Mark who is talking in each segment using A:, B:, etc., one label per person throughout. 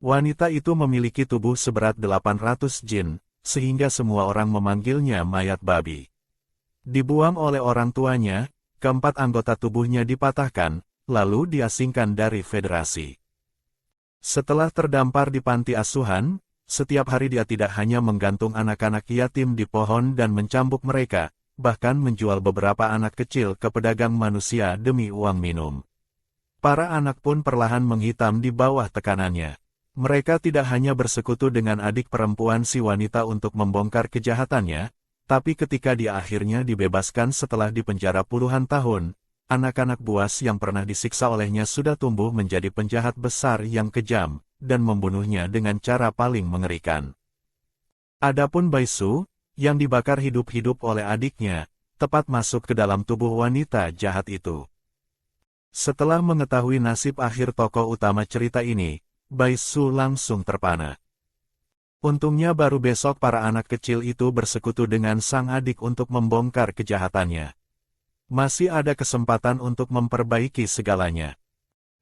A: Wanita itu memiliki tubuh seberat 800 jin, sehingga semua orang memanggilnya mayat babi. Dibuang oleh orang tuanya, keempat anggota tubuhnya dipatahkan, lalu diasingkan dari federasi. Setelah terdampar di panti asuhan, setiap hari dia tidak hanya menggantung anak-anak yatim di pohon dan mencambuk mereka, bahkan menjual beberapa anak kecil ke pedagang manusia demi uang minum. Para anak pun perlahan menghitam di bawah tekanannya. Mereka tidak hanya bersekutu dengan adik perempuan si wanita untuk membongkar kejahatannya, tapi ketika dia akhirnya dibebaskan setelah dipenjara puluhan tahun, anak-anak buas yang pernah disiksa olehnya sudah tumbuh menjadi penjahat besar yang kejam, dan membunuhnya dengan cara paling mengerikan. Adapun Baisu, yang dibakar hidup-hidup oleh adiknya, tepat masuk ke dalam tubuh wanita jahat itu. Setelah mengetahui nasib akhir tokoh utama cerita ini, Baisu langsung terpana. Untungnya baru besok para anak kecil itu bersekutu dengan sang adik untuk membongkar kejahatannya. Masih ada kesempatan untuk memperbaiki segalanya.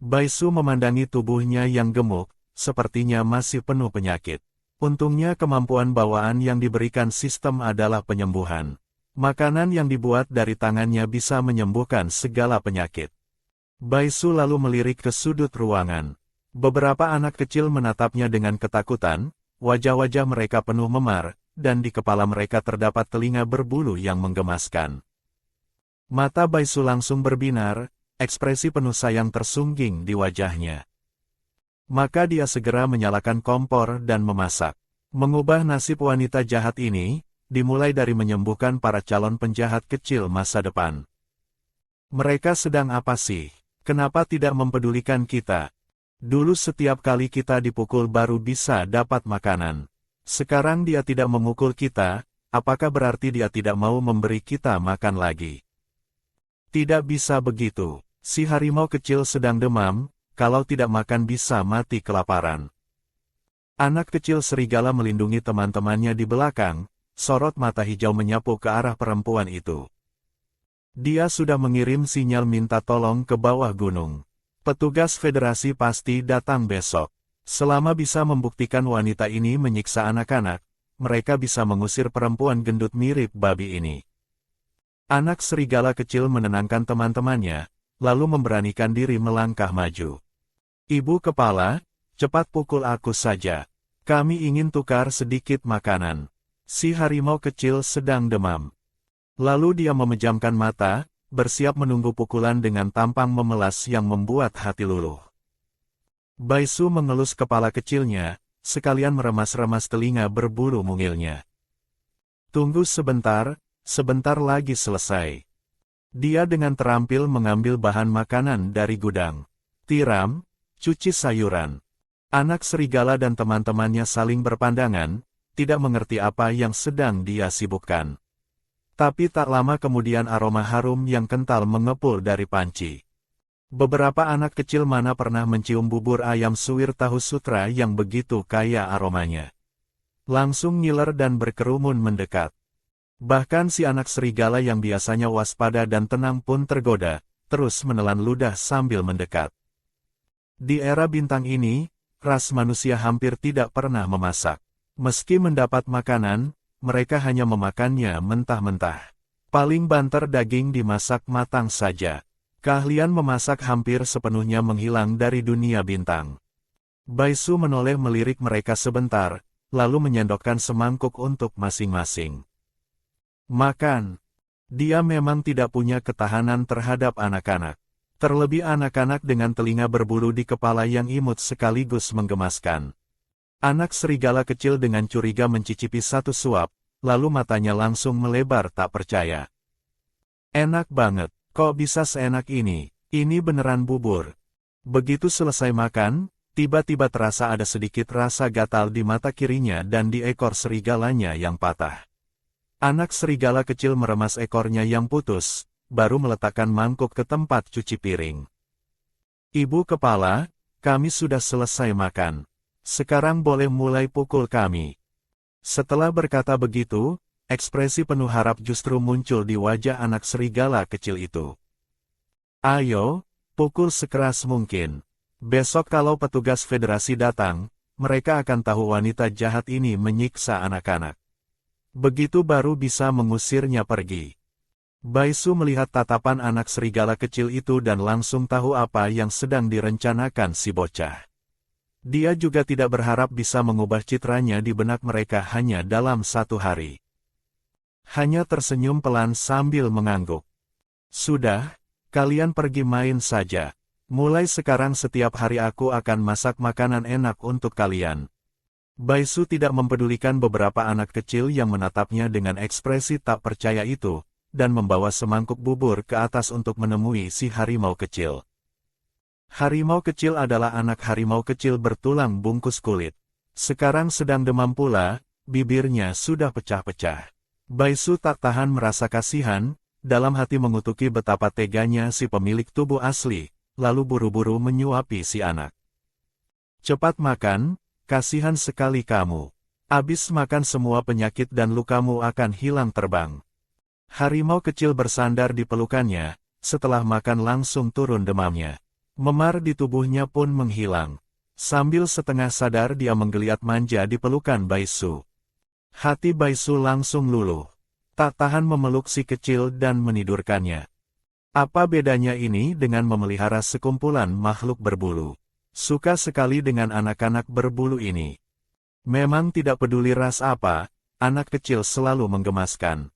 A: Baisu memandangi tubuhnya yang gemuk, sepertinya masih penuh penyakit. Untungnya kemampuan bawaan yang diberikan sistem adalah penyembuhan. Makanan yang dibuat dari tangannya bisa menyembuhkan segala penyakit. Baisu lalu melirik ke sudut ruangan. Beberapa anak kecil menatapnya dengan ketakutan, wajah-wajah mereka penuh memar, dan di kepala mereka terdapat telinga berbulu yang menggemaskan. Mata Baisu langsung berbinar, ekspresi penuh sayang tersungging di wajahnya. Maka dia segera menyalakan kompor dan memasak. Mengubah nasib wanita jahat ini, dimulai dari menyembuhkan para calon penjahat kecil masa depan. Mereka sedang apa sih? Kenapa tidak mempedulikan kita? Dulu setiap kali kita dipukul baru bisa dapat makanan. Sekarang dia tidak memukul kita, apakah berarti dia tidak mau memberi kita makan lagi? Tidak bisa begitu. Si harimau kecil sedang demam, kalau tidak makan bisa mati kelaparan. Anak kecil serigala melindungi teman-temannya di belakang, sorot mata hijau menyapu ke arah perempuan itu. Dia sudah mengirim sinyal minta tolong ke bawah gunung. Petugas federasi pasti datang besok. Selama bisa membuktikan wanita ini menyiksa anak-anak, mereka bisa mengusir perempuan gendut mirip babi ini. Anak serigala kecil menenangkan teman-temannya, lalu memberanikan diri melangkah maju. Ibu kepala, cepat pukul aku saja. Kami ingin tukar sedikit makanan. Si harimau kecil sedang demam. Lalu dia memejamkan mata, bersiap menunggu pukulan dengan tampang memelas yang membuat hati luluh. Baisu mengelus kepala kecilnya, sekalian meremas-remas telinga berbulu mungilnya. Tunggu sebentar, sebentar lagi selesai. Dia dengan terampil mengambil bahan makanan dari gudang. Tiram, cuci sayuran. Anak serigala dan teman-temannya saling berpandangan, tidak mengerti apa yang sedang dia sibukkan. Tapi tak lama kemudian aroma harum yang kental mengepul dari panci. Beberapa anak kecil mana pernah mencium bubur ayam suwir tahu sutra yang begitu kaya aromanya. Langsung ngiler dan berkerumun mendekat. Bahkan si anak serigala yang biasanya waspada dan tenang pun tergoda, terus menelan ludah sambil mendekat. Di era bintang ini, ras manusia hampir tidak pernah memasak. Meski mendapat makanan, mereka hanya memakannya mentah-mentah. Paling banter daging dimasak matang saja. Keahlian memasak hampir sepenuhnya menghilang dari dunia bintang. Baisu menoleh melirik mereka sebentar, lalu menyendokkan semangkuk untuk masing-masing. Makan. Dia memang tidak punya ketahanan terhadap anak-anak. Terlebih anak-anak dengan telinga berbulu di kepala yang imut sekaligus menggemaskan. Anak serigala kecil dengan curiga mencicipi satu suap, lalu matanya langsung melebar tak percaya. Enak banget, kok bisa seenak ini? Ini beneran bubur. Begitu selesai makan, tiba-tiba terasa ada sedikit rasa gatal di mata kirinya dan di ekor serigalanya yang patah. Anak serigala kecil meremas ekornya yang putus, baru meletakkan mangkuk ke tempat cuci piring. Ibu kepala, kami sudah selesai makan. Sekarang boleh mulai pukul kami. Setelah berkata begitu, ekspresi penuh harap justru muncul di wajah anak serigala kecil itu. Ayo, pukul sekeras mungkin. Besok kalau petugas federasi datang, mereka akan tahu wanita jahat ini menyiksa anak-anak. Begitu baru bisa mengusirnya pergi. Baisu melihat tatapan anak serigala kecil itu dan langsung tahu apa yang sedang direncanakan si bocah. Dia juga tidak berharap bisa mengubah citranya di benak mereka hanya dalam 1 hari. Hanya tersenyum pelan sambil mengangguk. Sudah, kalian pergi main saja. Mulai sekarang setiap hari aku akan masak makanan enak untuk kalian. Baisu tidak mempedulikan beberapa anak kecil yang menatapnya dengan ekspresi tak percaya itu, dan membawa semangkuk bubur ke atas untuk menemui si harimau kecil. Harimau kecil adalah anak harimau kecil bertulang bungkus kulit. Sekarang sedang demam pula, bibirnya sudah pecah-pecah. Baisu tak tahan merasa kasihan, dalam hati mengutuki betapa teganya si pemilik tubuh asli, lalu buru-buru menyuapi si anak. Cepat makan, kasihan sekali kamu. Abis makan semua penyakit dan lukamu akan hilang terbang. Harimau kecil bersandar di pelukannya, setelah makan langsung turun demamnya. Memar di tubuhnya pun menghilang. Sambil setengah sadar dia menggeliat manja di pelukan Baisu. Hati Baisu langsung luluh. Tak tahan memeluk si kecil dan menidurkannya. Apa bedanya ini dengan memelihara sekumpulan makhluk berbulu? Suka sekali dengan anak-anak berbulu ini. Memang tidak peduli ras apa, anak kecil selalu menggemaskan.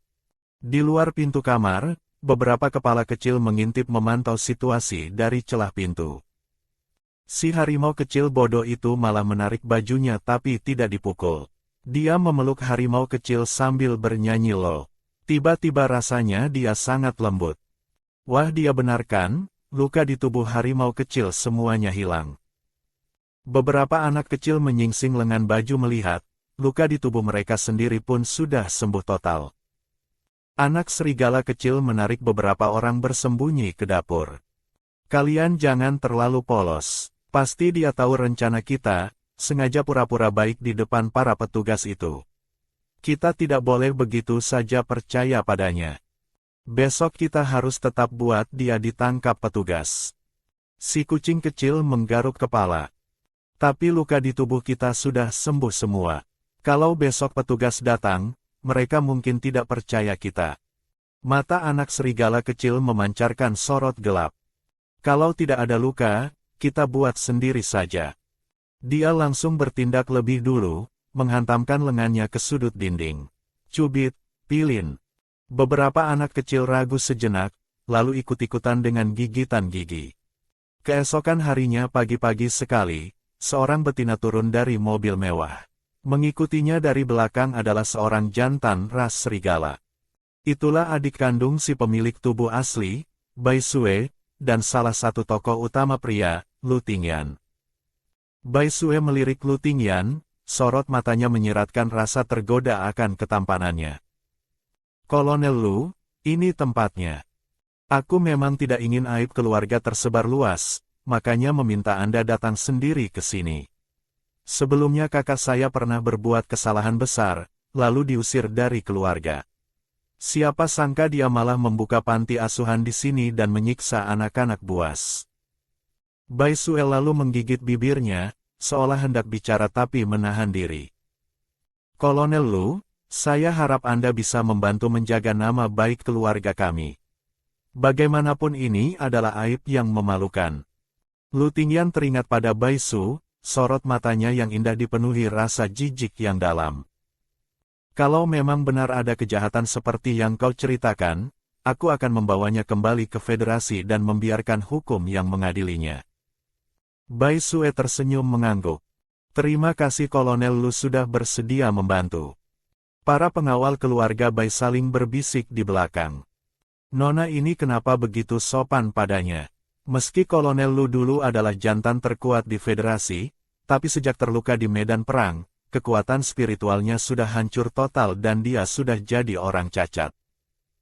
A: Di luar pintu kamar, beberapa kepala kecil mengintip memantau situasi dari celah pintu. Si harimau kecil bodoh itu malah menarik bajunya tapi tidak dipukul. Dia memeluk harimau kecil sambil bernyanyi lol. Tiba-tiba rasanya dia sangat lembut. Wah, dia benarkan, luka di tubuh harimau kecil semuanya hilang. Beberapa anak kecil menyingsing lengan baju melihat, luka di tubuh mereka sendiri pun sudah sembuh total. Anak serigala kecil menarik beberapa orang bersembunyi ke dapur. Kalian jangan terlalu polos. Pasti dia tahu rencana kita, sengaja pura-pura baik di depan para petugas itu. Kita tidak boleh begitu saja percaya padanya. Besok kita harus tetap buat dia ditangkap petugas. Si kucing kecil menggaruk kepala. Tapi luka di tubuh kita sudah sembuh semua. Kalau besok petugas datang, mereka mungkin tidak percaya kita. Mata anak serigala kecil memancarkan sorot gelap. Kalau tidak ada luka, kita buat sendiri saja. Dia langsung bertindak lebih dulu, menghantamkan lengannya ke sudut dinding. Cubit, pilin. Beberapa anak kecil ragu sejenak, lalu ikut-ikutan dengan gigitan gigi. Keesokan harinya pagi-pagi sekali, seorang betina turun dari mobil mewah. Mengikutinya dari belakang adalah seorang jantan ras serigala. Itulah adik kandung si pemilik tubuh asli, Baisue, dan salah satu tokoh utama pria, Lu Tingyan. Baisue melirik Lu Tingyan, sorot matanya menyiratkan rasa tergoda akan ketampanannya. Kolonel Lu, ini tempatnya. Aku memang tidak ingin aib keluarga tersebar luas, makanya meminta Anda datang sendiri ke sini. Sebelumnya kakak saya pernah berbuat kesalahan besar, lalu diusir dari keluarga. Siapa sangka dia malah membuka panti asuhan di sini dan menyiksa anak-anak buas. Baisue lalu menggigit bibirnya, seolah hendak bicara tapi menahan diri. Kolonel Lu, saya harap Anda bisa membantu menjaga nama baik keluarga kami. Bagaimanapun ini adalah aib yang memalukan. Lu Tingyan teringat pada Baisu, sorot matanya yang indah dipenuhi rasa jijik yang dalam. Kalau memang benar ada kejahatan seperti yang kau ceritakan, aku akan membawanya kembali ke federasi dan membiarkan hukum yang mengadilinya. Baisue tersenyum mengangguk. Terima kasih Kolonel Lu sudah bersedia membantu. Para pengawal keluarga Bai saling berbisik di belakang. Nona ini kenapa begitu sopan padanya? Meski Kolonel Lu dulu adalah jantan terkuat di federasi, tapi sejak terluka di medan perang, kekuatan spiritualnya sudah hancur total dan dia sudah jadi orang cacat.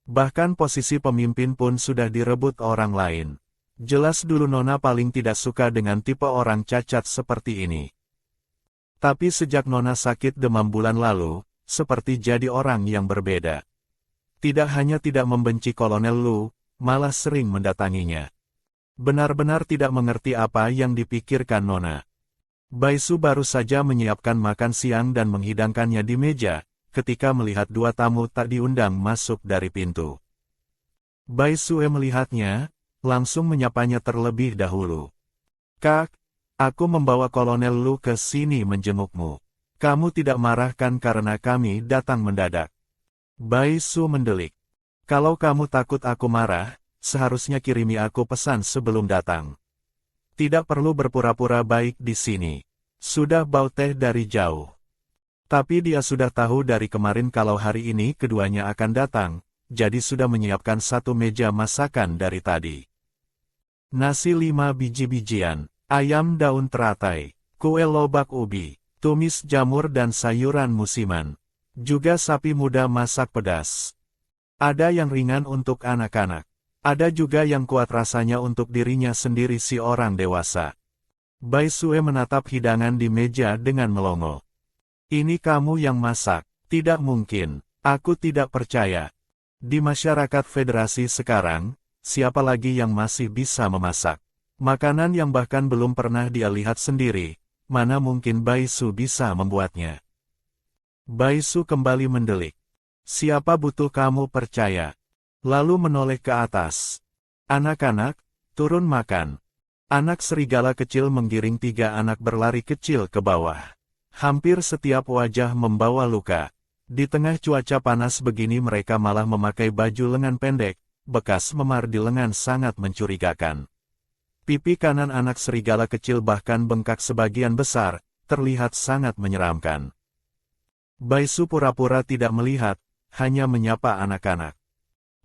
A: Bahkan posisi pemimpin pun sudah direbut orang lain. Jelas dulu Nona paling tidak suka dengan tipe orang cacat seperti ini. Tapi sejak Nona sakit demam bulan lalu, seperti jadi orang yang berbeda. Tidak hanya tidak membenci Kolonel Lu, malah sering mendatanginya. Benar-benar tidak mengerti apa yang dipikirkan Nona. Baisu baru saja menyiapkan makan siang dan menghidangkannya di meja, ketika melihat dua tamu tak diundang masuk dari pintu. Baisue melihatnya, langsung menyapanya terlebih dahulu. "Kak, aku membawa Kolonel Lu ke sini menjengukmu. Kamu tidak marah kan karena kami datang mendadak?" Baisu mendelik. "Kalau kamu takut aku marah, seharusnya kirimi aku pesan sebelum datang. Tidak perlu berpura-pura baik di sini. Sudah bau teh dari jauh." Tapi dia sudah tahu dari kemarin kalau hari ini keduanya akan datang, jadi sudah menyiapkan satu meja masakan dari tadi. Nasi 5 biji-bijian, ayam daun teratai, kue lobak ubi, tumis jamur dan sayuran musiman. Juga sapi muda masak pedas. Ada yang ringan untuk anak-anak. Ada juga yang kuat rasanya untuk dirinya sendiri si orang dewasa. Baisue menatap hidangan di meja dengan melongo. "Ini kamu yang masak?" "Tidak mungkin. Aku tidak percaya. Di masyarakat federasi sekarang, siapa lagi yang masih bisa memasak makanan yang bahkan belum pernah dia lihat sendiri? Mana mungkin Baisu bisa membuatnya?" Baisu kembali mendelik. "Siapa butuh kamu percaya?" Lalu menoleh ke atas. "Anak-anak, turun makan." Anak serigala kecil menggiring 3 anak berlari kecil ke bawah. Hampir setiap wajah membawa luka. Di tengah cuaca panas begini mereka malah memakai baju lengan pendek, bekas memar di lengan sangat mencurigakan. Pipi kanan anak serigala kecil bahkan bengkak sebagian besar, terlihat sangat menyeramkan. Baisu pura-pura tidak melihat, hanya menyapa anak-anak.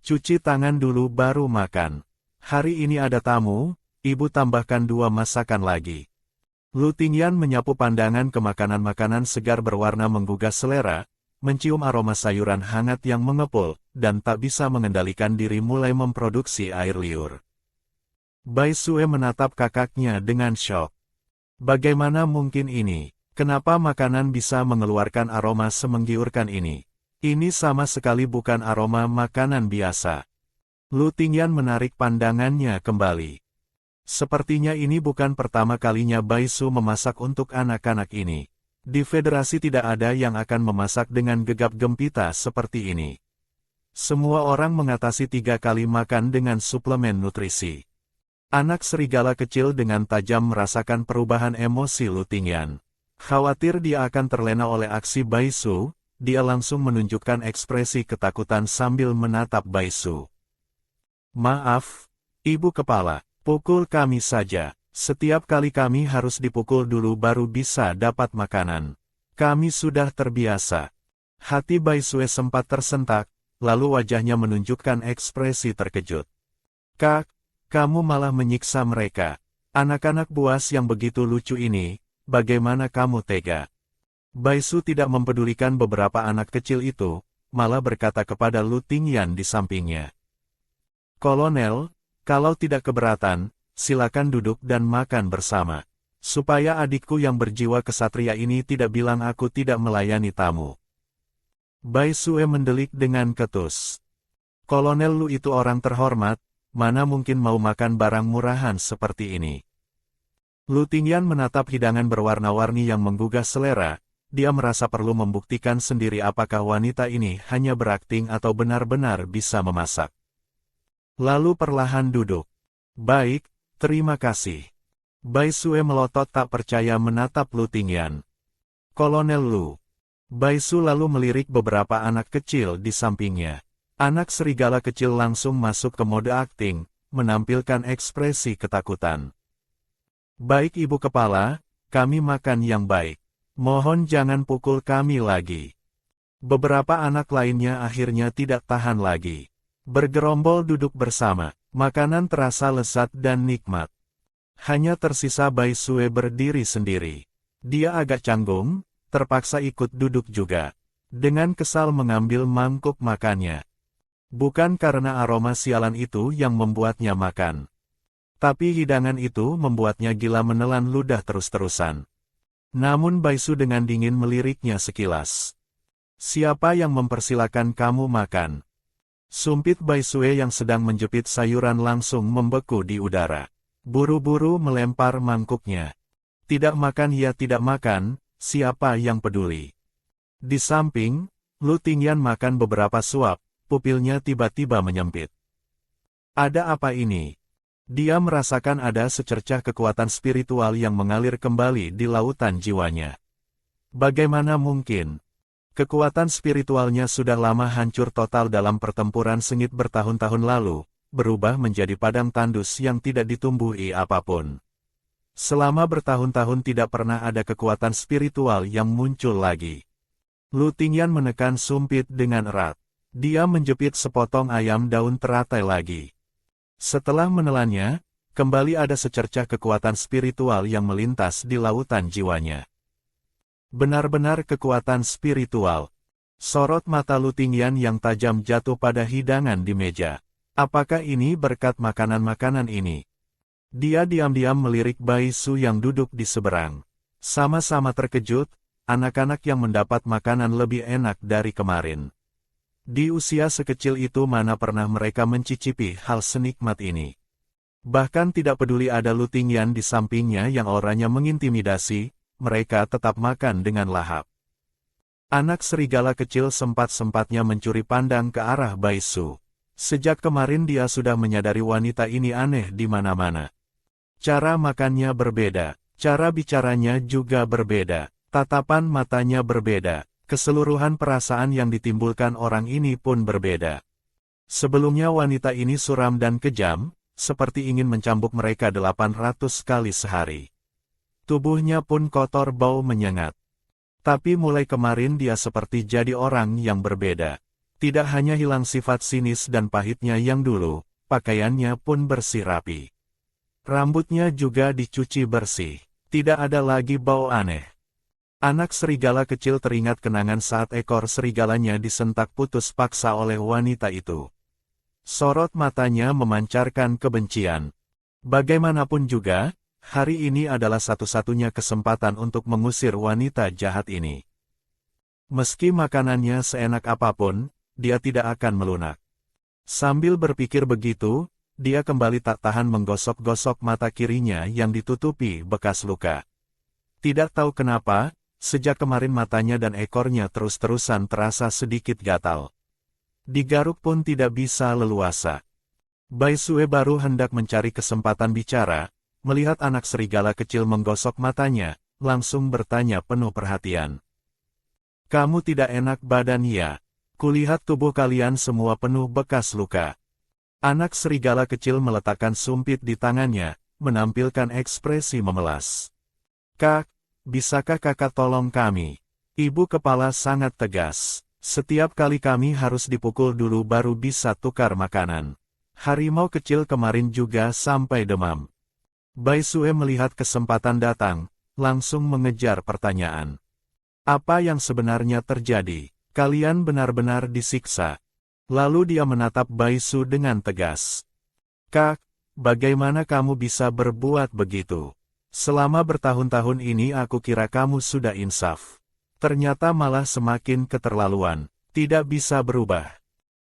A: "Cuci tangan dulu baru makan. Hari ini ada tamu, ibu tambahkan 2 masakan lagi." Lu Tingyan menyapu pandangan ke makanan-makanan segar berwarna menggugah selera, mencium aroma sayuran hangat yang mengepul, dan tak bisa mengendalikan diri mulai memproduksi air liur. Baisue menatap kakaknya dengan syok. Bagaimana mungkin ini? Kenapa makanan bisa mengeluarkan aroma semenggiurkan ini? Ini sama sekali bukan aroma makanan biasa. Lu Tingyan menarik pandangannya kembali. Sepertinya ini bukan pertama kalinya Baisu memasak untuk anak-anak ini. Di federasi tidak ada yang akan memasak dengan gegap gempita seperti ini. Semua orang mengatasi 3 kali makan dengan suplemen nutrisi. Anak serigala kecil dengan tajam merasakan perubahan emosi Lu Tingyan. Khawatir dia akan terlena oleh aksi Baisu, dia langsung menunjukkan ekspresi ketakutan sambil menatap Baisu. "Maaf, Ibu Kepala, pukul kami saja. Setiap kali kami harus dipukul dulu baru bisa dapat makanan. Kami sudah terbiasa." Hati Baisue sempat tersentak, lalu wajahnya menunjukkan ekspresi terkejut. "Kak, kamu malah menyiksa mereka. Anak-anak buas yang begitu lucu ini, bagaimana kamu tega?" Baisu tidak mempedulikan beberapa anak kecil itu, malah berkata kepada Lu Tingyan di sampingnya. "Kolonel, kalau tidak keberatan, silakan duduk dan makan bersama. Supaya adikku yang berjiwa kesatria ini tidak bilang aku tidak melayani tamu." Baisue mendelik dengan ketus. Kolonel Lu itu orang terhormat, mana mungkin mau makan barang murahan seperti ini. Lu Tingyan menatap hidangan berwarna-warni yang menggugah selera, dia merasa perlu membuktikan sendiri apakah wanita ini hanya berakting atau benar-benar bisa memasak. Lalu perlahan duduk. "Baik, terima kasih." Baisue melotot tak percaya menatap Lu Tingyan. "Kolonel Lu." Baisu lalu melirik beberapa anak kecil di sampingnya. Anak serigala kecil langsung masuk ke mode akting, menampilkan ekspresi ketakutan. "Baik Ibu Kepala, kami makan yang baik. Mohon jangan pukul kami lagi." Beberapa anak lainnya akhirnya tidak tahan lagi. Bergerombol duduk bersama, makanan terasa lezat dan nikmat. Hanya tersisa Baisue berdiri sendiri. Dia agak canggung, terpaksa ikut duduk juga. Dengan kesal mengambil mangkuk makannya. Bukan karena aroma sialan itu yang membuatnya makan. Tapi hidangan itu membuatnya gila menelan ludah terus-terusan. Namun Baisu dengan dingin meliriknya sekilas. "Siapa yang mempersilakan kamu makan?" Sumpit Baisue yang sedang menjepit sayuran langsung membeku di udara. Buru-buru melempar mangkuknya. Tidak makan ya tidak makan, siapa yang peduli. Di samping, Lu Tingyan makan beberapa suap, pupilnya tiba-tiba menyempit. Ada apa ini? Dia merasakan ada secercah kekuatan spiritual yang mengalir kembali di lautan jiwanya. Bagaimana mungkin? Kekuatan spiritualnya sudah lama hancur total dalam pertempuran sengit bertahun-tahun lalu, berubah menjadi padang tandus yang tidak ditumbuhi apapun. Selama bertahun-tahun tidak pernah ada kekuatan spiritual yang muncul lagi. Lu Tingyan menekan sumpit dengan erat. Dia menjepit sepotong ayam daun teratai lagi. Setelah menelannya, kembali ada secercah kekuatan spiritual yang melintas di lautan jiwanya. Benar-benar kekuatan spiritual. Sorot mata Lu Tingyan yang tajam jatuh pada hidangan di meja. Apakah ini berkat makanan-makanan ini? Dia diam-diam melirik Bai Su yang duduk di seberang. Sama-sama terkejut, anak-anak yang mendapat makanan lebih enak dari kemarin. Di usia sekecil itu mana pernah mereka mencicipi hal senikmat ini. Bahkan tidak peduli ada Lu Tingyan di sampingnya yang auranya mengintimidasi, mereka tetap makan dengan lahap. Anak serigala kecil sempat-sempatnya mencuri pandang ke arah Bai Su. Sejak kemarin dia sudah menyadari wanita ini aneh di mana-mana. Cara makannya berbeda, cara bicaranya juga berbeda, tatapan matanya berbeda. Keseluruhan perasaan yang ditimbulkan orang ini pun berbeda. Sebelumnya wanita ini suram dan kejam, seperti ingin mencambuk mereka 800 kali sehari. Tubuhnya pun kotor bau menyengat. Tapi mulai kemarin dia seperti jadi orang yang berbeda. Tidak hanya hilang sifat sinis dan pahitnya yang dulu, pakaiannya pun bersih rapi. Rambutnya juga dicuci bersih. Tidak ada lagi bau aneh. Anak serigala kecil teringat kenangan saat ekor serigalanya disentak putus paksa oleh wanita itu. Sorot matanya memancarkan kebencian. Bagaimanapun juga, hari ini adalah satu-satunya kesempatan untuk mengusir wanita jahat ini. Meski makanannya seenak apapun, dia tidak akan melunak. Sambil berpikir begitu, dia kembali tak tahan menggosok-gosok mata kirinya yang ditutupi bekas luka. Tidak tahu kenapa, sejak kemarin matanya dan ekornya terus-terusan terasa sedikit gatal. Digaruk pun tidak bisa leluasa. Bai Sue baru hendak mencari kesempatan bicara, melihat anak serigala kecil menggosok matanya, langsung bertanya penuh perhatian. Kamu tidak enak badan ya? Kulihat tubuh kalian semua penuh bekas luka. Anak serigala kecil meletakkan sumpit di tangannya, menampilkan ekspresi memelas. Kak, bisakah kakak tolong kami? Ibu kepala sangat tegas. Setiap kali kami harus dipukul dulu baru bisa tukar makanan. Harimau kecil kemarin juga sampai demam. Bai Sue melihat kesempatan datang, langsung mengejar pertanyaan. Apa yang sebenarnya terjadi? Kalian benar-benar disiksa. Lalu dia menatap Bai Su dengan tegas. Kak, bagaimana kamu bisa berbuat begitu? Selama bertahun-tahun ini aku kira kamu sudah insaf. Ternyata malah semakin keterlaluan, tidak bisa berubah.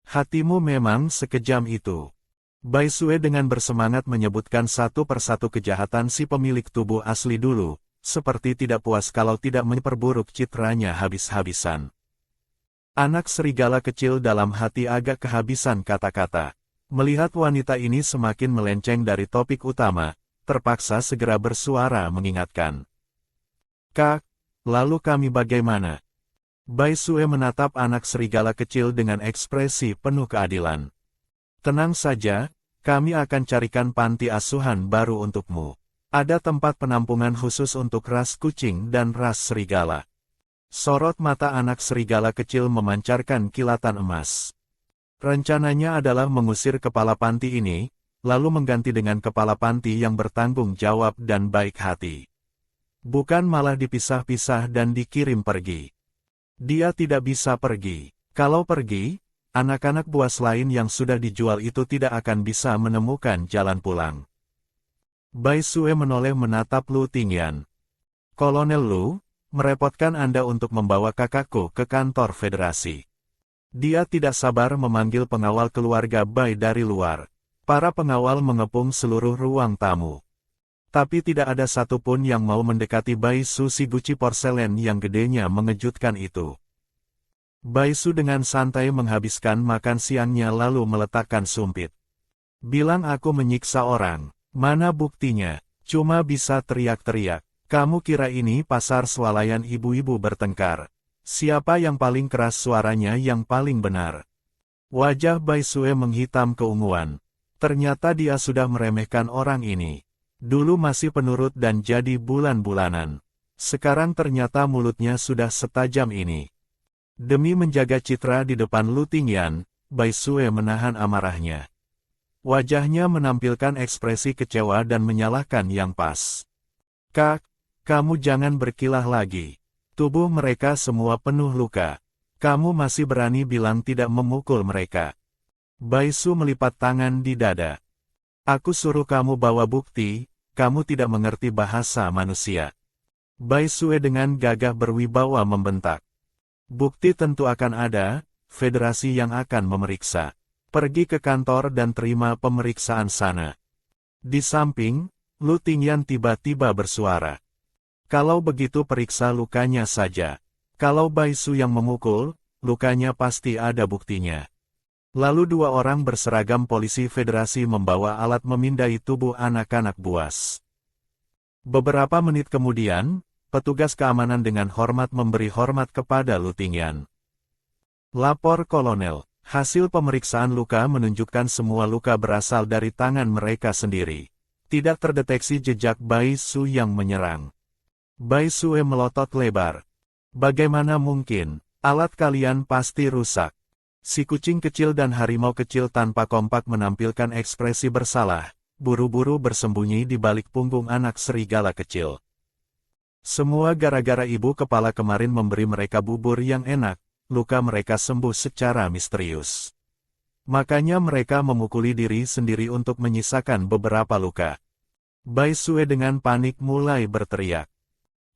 A: Hatimu memang sekejam itu. Bai Sue dengan bersemangat menyebutkan satu persatu kejahatan si pemilik tubuh asli dulu, seperti tidak puas kalau tidak memperburuk citranya habis-habisan. Anak serigala kecil dalam hati agak kehabisan kata-kata. Melihat wanita ini semakin melenceng dari topik utama, terpaksa segera bersuara mengingatkan. Kak, lalu kami bagaimana? Bai Sue menatap anak serigala kecil dengan ekspresi penuh keadilan. Tenang saja, kami akan carikan panti asuhan baru untukmu. Ada tempat penampungan khusus untuk ras kucing dan ras serigala. Sorot mata anak serigala kecil memancarkan kilatan emas. Rencananya adalah mengusir kepala panti ini, lalu mengganti dengan kepala panti yang bertanggung jawab dan baik hati. Bukan malah dipisah-pisah dan dikirim pergi. Dia tidak bisa pergi. Kalau pergi, anak-anak buas lain yang sudah dijual itu tidak akan bisa menemukan jalan pulang. Bai Sue menoleh menatap Lu Tingyan. Kolonel Lu, merepotkan Anda untuk membawa kakakku ke kantor federasi. Dia tidak sabar memanggil pengawal keluarga Bai dari luar. Para pengawal mengepung seluruh ruang tamu. Tapi tidak ada satupun yang mau mendekati Baisu si guci porselen yang gedenya mengejutkan itu. Baisu dengan santai menghabiskan makan siangnya lalu meletakkan sumpit. Bilang aku menyiksa orang, mana buktinya? Cuma bisa teriak-teriak. Kamu kira ini pasar swalayan ibu-ibu bertengkar? Siapa yang paling keras suaranya yang paling benar? Wajah Baisue menghitam keunguan. Ternyata dia sudah meremehkan orang ini. Dulu masih penurut dan jadi bulan-bulanan. Sekarang ternyata mulutnya sudah setajam ini. Demi menjaga citra di depan Lu Tingyan, Baisue menahan amarahnya. Wajahnya menampilkan ekspresi kecewa dan menyalahkan yang pas. Kak, kamu jangan berkilah lagi. Tubuh mereka semua penuh luka. Kamu masih berani bilang tidak memukul mereka. Baisu melipat tangan di dada. Aku suruh kamu bawa bukti, kamu tidak mengerti bahasa manusia. Baisue dengan gagah berwibawa membentak. Bukti tentu akan ada, federasi yang akan memeriksa. Pergi ke kantor dan terima pemeriksaan sana. Di samping, Lu Tingyan tiba-tiba bersuara. Kalau begitu periksa lukanya saja. Kalau Baisu yang memukul, lukanya pasti ada buktinya. Lalu dua orang berseragam polisi federasi membawa alat memindai tubuh anak-anak buas. Beberapa menit kemudian, petugas keamanan dengan hormat memberi hormat kepada Lu Tingyan. Lapor Kolonel, hasil pemeriksaan luka menunjukkan semua luka berasal dari tangan mereka sendiri. Tidak terdeteksi jejak Baisu yang menyerang. Baisue melotot lebar. Bagaimana mungkin? Alat kalian pasti rusak. Si kucing kecil dan harimau kecil tanpa kompak menampilkan ekspresi bersalah, buru-buru bersembunyi di balik punggung anak serigala kecil. Semua gara-gara ibu kepala kemarin memberi mereka bubur yang enak, luka mereka sembuh secara misterius. Makanya mereka memukuli diri sendiri untuk menyisakan beberapa luka. Baisue dengan panik mulai berteriak.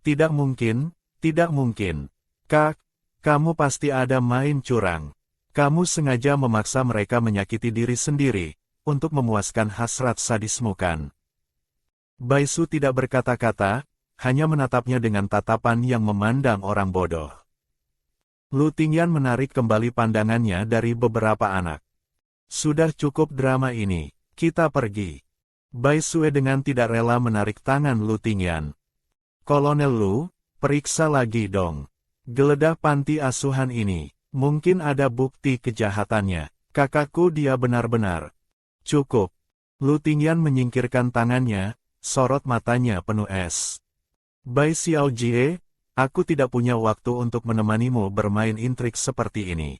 A: Tidak mungkin, tidak mungkin. Kak, kamu pasti ada main curang. Kamu sengaja memaksa mereka menyakiti diri sendiri, untuk memuaskan hasrat sadismu kan? Baisu tidak berkata-kata, hanya menatapnya dengan tatapan yang memandang orang bodoh. Lu Tingyan menarik kembali pandangannya dari beberapa anak. Sudah cukup drama ini, kita pergi. Baisue dengan tidak rela menarik tangan Lu Tingyan. Kolonel Lu, periksa lagi dong. Geledah panti asuhan ini. Mungkin ada bukti kejahatannya. Kakakku dia benar-benar. Cukup. Lu Tingyan menyingkirkan tangannya, sorot matanya penuh es. Bai Xiaojie, aku tidak punya waktu untuk menemanimu bermain intrik seperti ini.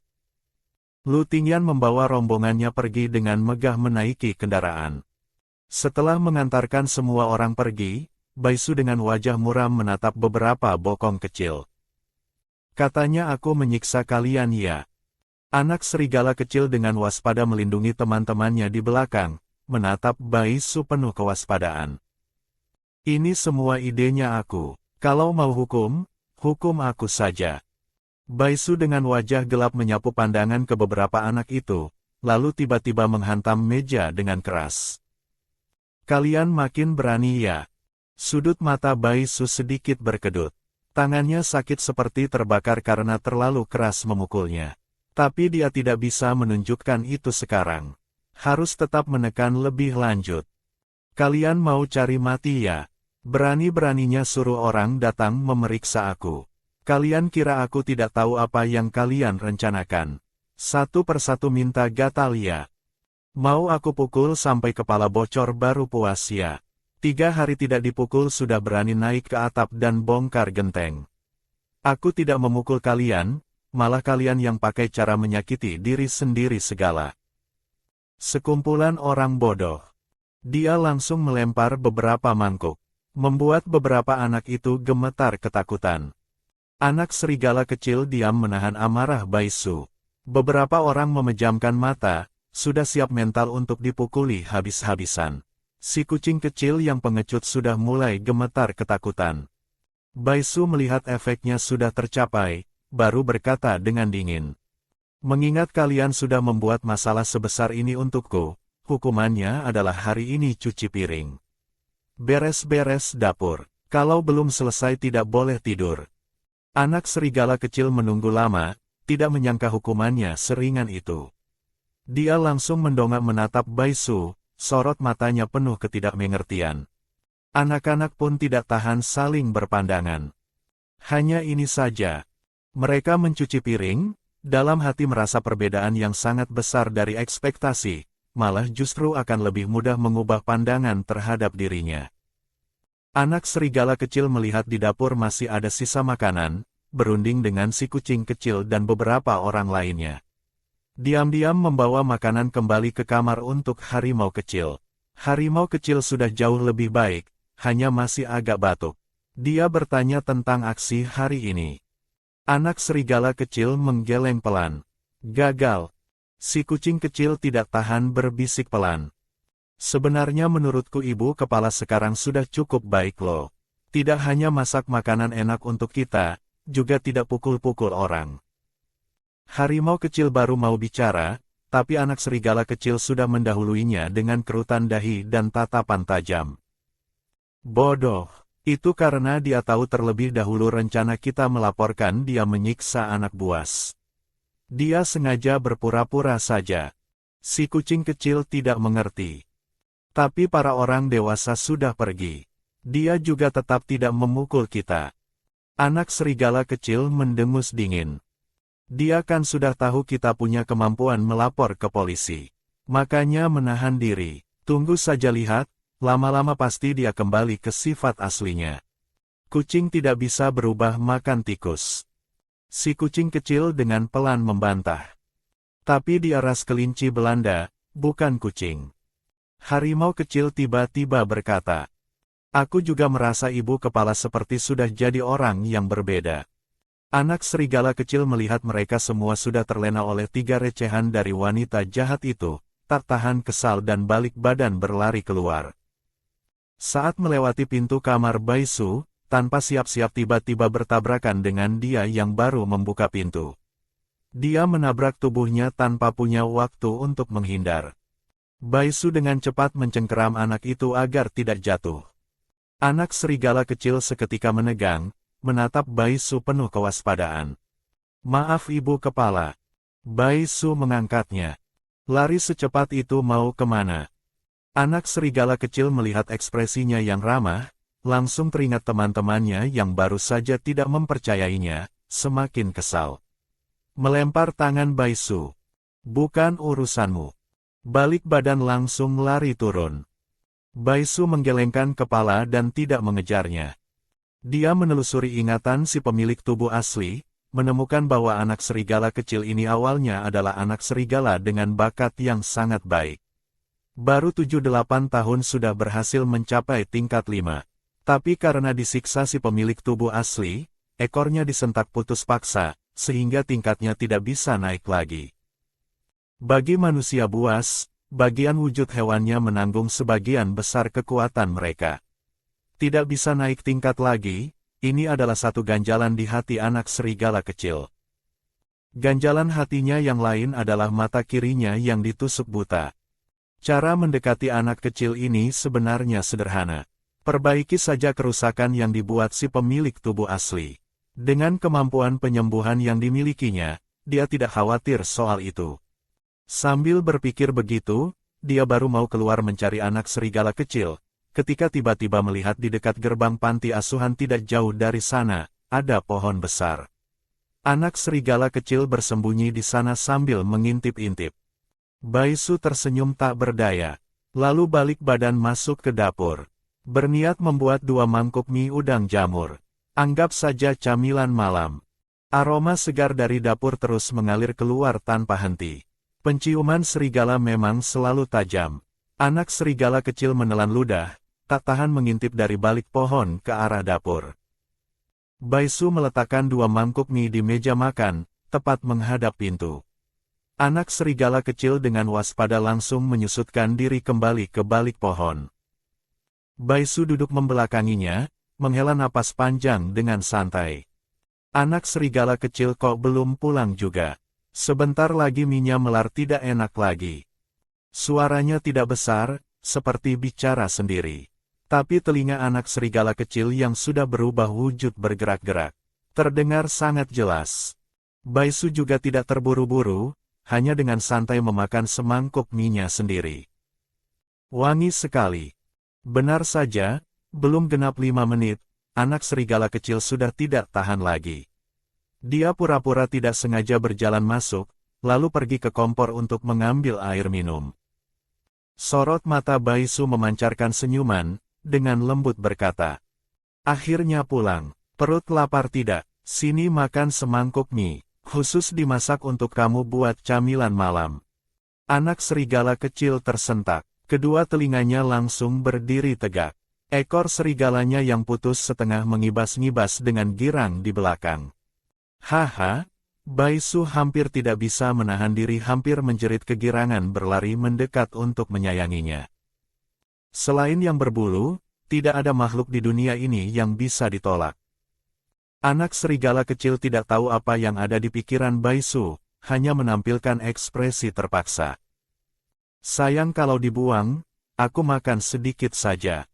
A: Lu Tingyan membawa rombongannya pergi dengan megah menaiki kendaraan. Setelah mengantarkan semua orang pergi, Baisu dengan wajah muram menatap beberapa bokong kecil. Katanya aku menyiksa kalian ya. Anak serigala kecil dengan waspada melindungi teman-temannya di belakang, menatap Baisu penuh kewaspadaan. Ini semua idenya aku. Kalau mau hukum, hukum aku saja. Baisu dengan wajah gelap menyapu pandangan ke beberapa anak itu, lalu tiba-tiba menghantam meja dengan keras. Kalian makin berani ya. Sudut mata Baisu sedikit berkedut. Tangannya sakit seperti terbakar karena terlalu keras memukulnya. Tapi dia tidak bisa menunjukkan itu sekarang. Harus tetap menekan lebih lanjut. Kalian mau cari mati ya? Berani-beraninya suruh orang datang memeriksa aku. Kalian kira aku tidak tahu apa yang kalian rencanakan. Satu persatu minta gatal ya. Mau aku pukul sampai kepala bocor baru puas ya. 3 hari tidak dipukul sudah berani naik ke atap dan bongkar genteng. Aku tidak memukul kalian, malah kalian yang pakai cara menyakiti diri sendiri segala. Sekumpulan orang bodoh. Dia langsung melempar beberapa mangkuk, membuat beberapa anak itu gemetar ketakutan. Anak serigala kecil diam menahan amarah Baisu. Beberapa orang memejamkan mata, sudah siap mental untuk dipukuli habis-habisan. Si kucing kecil yang pengecut sudah mulai gemetar ketakutan. Baisu melihat efeknya sudah tercapai, baru berkata dengan dingin. Mengingat kalian sudah membuat masalah sebesar ini untukku, hukumannya adalah hari ini cuci piring. Beres-beres dapur. Kalau belum selesai tidak boleh tidur. Anak serigala kecil menunggu lama, tidak menyangka hukumannya seringan itu. Dia langsung mendongak menatap Baisu, sorot matanya penuh ketidakmengertian. Anak-anak pun tidak tahan saling berpandangan. Hanya ini saja. Mereka mencuci piring, dalam hati merasa perbedaan yang sangat besar dari ekspektasi, malah justru akan lebih mudah mengubah pandangan terhadap dirinya. Anak serigala kecil melihat di dapur masih ada sisa makanan, berunding dengan si kucing kecil dan beberapa orang lainnya. Diam-diam membawa makanan kembali ke kamar untuk harimau kecil. Harimau kecil sudah jauh lebih baik, hanya masih agak batuk. Dia bertanya tentang aksi hari ini. Anak serigala kecil menggeleng pelan. Gagal. Si kucing kecil tidak tahan berbisik pelan. Sebenarnya menurutku ibu kepala sekarang sudah cukup baik loh. Tidak hanya masak makanan enak untuk kita, juga tidak pukul-pukul orang. Harimau kecil baru mau bicara, tapi anak serigala kecil sudah mendahuluinya dengan kerutan dahi dan tatapan tajam. Bodoh, itu karena dia tahu terlebih dahulu rencana kita melaporkan dia menyiksa anak buas. Dia sengaja berpura-pura saja. Si kucing kecil tidak mengerti. Tapi para orang dewasa sudah pergi. Dia juga tetap tidak memukul kita. Anak serigala kecil mendengus dingin. Dia kan sudah tahu kita punya kemampuan melapor ke polisi. Makanya menahan diri. Tunggu saja lihat, lama-lama pasti dia kembali ke sifat aslinya. Kucing tidak bisa berubah makan tikus. Si kucing kecil dengan pelan membantah. Tapi dia ras kelinci Belanda, bukan kucing. Harimau kecil tiba-tiba berkata, "Aku juga merasa ibu kepala seperti sudah jadi orang yang berbeda." Anak serigala kecil melihat mereka semua sudah terlena oleh 3 recehan dari wanita jahat itu, tak tahan kesal dan balik badan berlari keluar. Saat melewati pintu kamar Baisu, tanpa siap-siap tiba-tiba bertabrakan dengan dia yang baru membuka pintu. Dia menabrak tubuhnya tanpa punya waktu untuk menghindar. Baisu dengan cepat mencengkeram anak itu agar tidak jatuh. Anak serigala kecil seketika menegang, menatap Baisu penuh kewaspadaan. "Maaf ibu kepala." Baisu mengangkatnya. Lari secepat itu mau kemana? Anak serigala kecil melihat ekspresinya yang ramah, langsung teringat teman-temannya yang baru saja tidak mempercayainya, semakin kesal. Melempar tangan Baisu. "Bukan urusanmu." Balik badan langsung lari turun. Baisu menggelengkan kepala dan tidak mengejarnya. Dia menelusuri ingatan si pemilik tubuh asli, menemukan bahwa anak serigala kecil ini awalnya adalah anak serigala dengan bakat yang sangat baik. Baru 7-8 tahun sudah berhasil mencapai tingkat 5. Tapi karena disiksa si pemilik tubuh asli, ekornya disentak putus paksa, sehingga tingkatnya tidak bisa naik lagi. Bagi manusia buas, bagian wujud hewannya menanggung sebagian besar kekuatan mereka. Tidak bisa naik tingkat lagi, ini adalah satu ganjalan di hati anak serigala kecil. Ganjalan hatinya yang lain adalah mata kirinya yang ditusuk buta. Cara mendekati anak kecil ini sebenarnya sederhana. Perbaiki saja kerusakan yang dibuat si pemilik tubuh asli. Dengan kemampuan penyembuhan yang dimilikinya, dia tidak khawatir soal itu. Sambil berpikir begitu, dia baru mau keluar mencari anak serigala kecil, ketika tiba-tiba melihat di dekat gerbang panti asuhan tidak jauh dari sana, ada pohon besar. Anak serigala kecil bersembunyi di sana sambil mengintip-intip. Baisu tersenyum tak berdaya, lalu balik badan masuk ke dapur. Berniat membuat 2 mangkuk mie udang jamur. Anggap saja camilan malam. Aroma segar dari dapur terus mengalir keluar tanpa henti. Penciuman serigala memang selalu tajam. Anak serigala kecil menelan ludah, tak tahan mengintip dari balik pohon ke arah dapur. Baisu meletakkan 2 mangkuk mie di meja makan, tepat menghadap pintu. Anak serigala kecil dengan waspada langsung menyusutkan diri kembali ke balik pohon. Baisu duduk membelakanginya, menghela napas panjang dengan santai. Anak serigala kecil kok belum pulang juga. Sebentar lagi minyak melar tidak enak lagi. Suaranya tidak besar, seperti bicara sendiri. Tapi telinga anak serigala kecil yang sudah berubah wujud bergerak-gerak. Terdengar sangat jelas. Baisu juga tidak terburu-buru, hanya dengan santai memakan semangkuk mie-nya sendiri. Wangi sekali. Benar saja, belum genap 5 menit, anak serigala kecil sudah tidak tahan lagi. Dia pura-pura tidak sengaja berjalan masuk, lalu pergi ke kompor untuk mengambil air minum. Sorot mata Baisu memancarkan senyuman, dengan lembut berkata, "Akhirnya pulang, perut lapar tidak? Sini makan semangkuk mie, khusus dimasak untuk kamu buat camilan malam." Anak serigala kecil tersentak, kedua telinganya langsung berdiri tegak. Ekor serigalanya yang putus setengah mengibas-ngibas dengan girang di belakang. Haha, Baisu hampir tidak bisa menahan diri, hampir menjerit kegirangan, berlari mendekat untuk menyayanginya. Selain yang berbulu, tidak ada makhluk di dunia ini yang bisa ditolak. Anak serigala kecil tidak tahu apa yang ada di pikiran Baisu, hanya menampilkan ekspresi terpaksa. "Sayang, kalau dibuang, aku makan sedikit saja."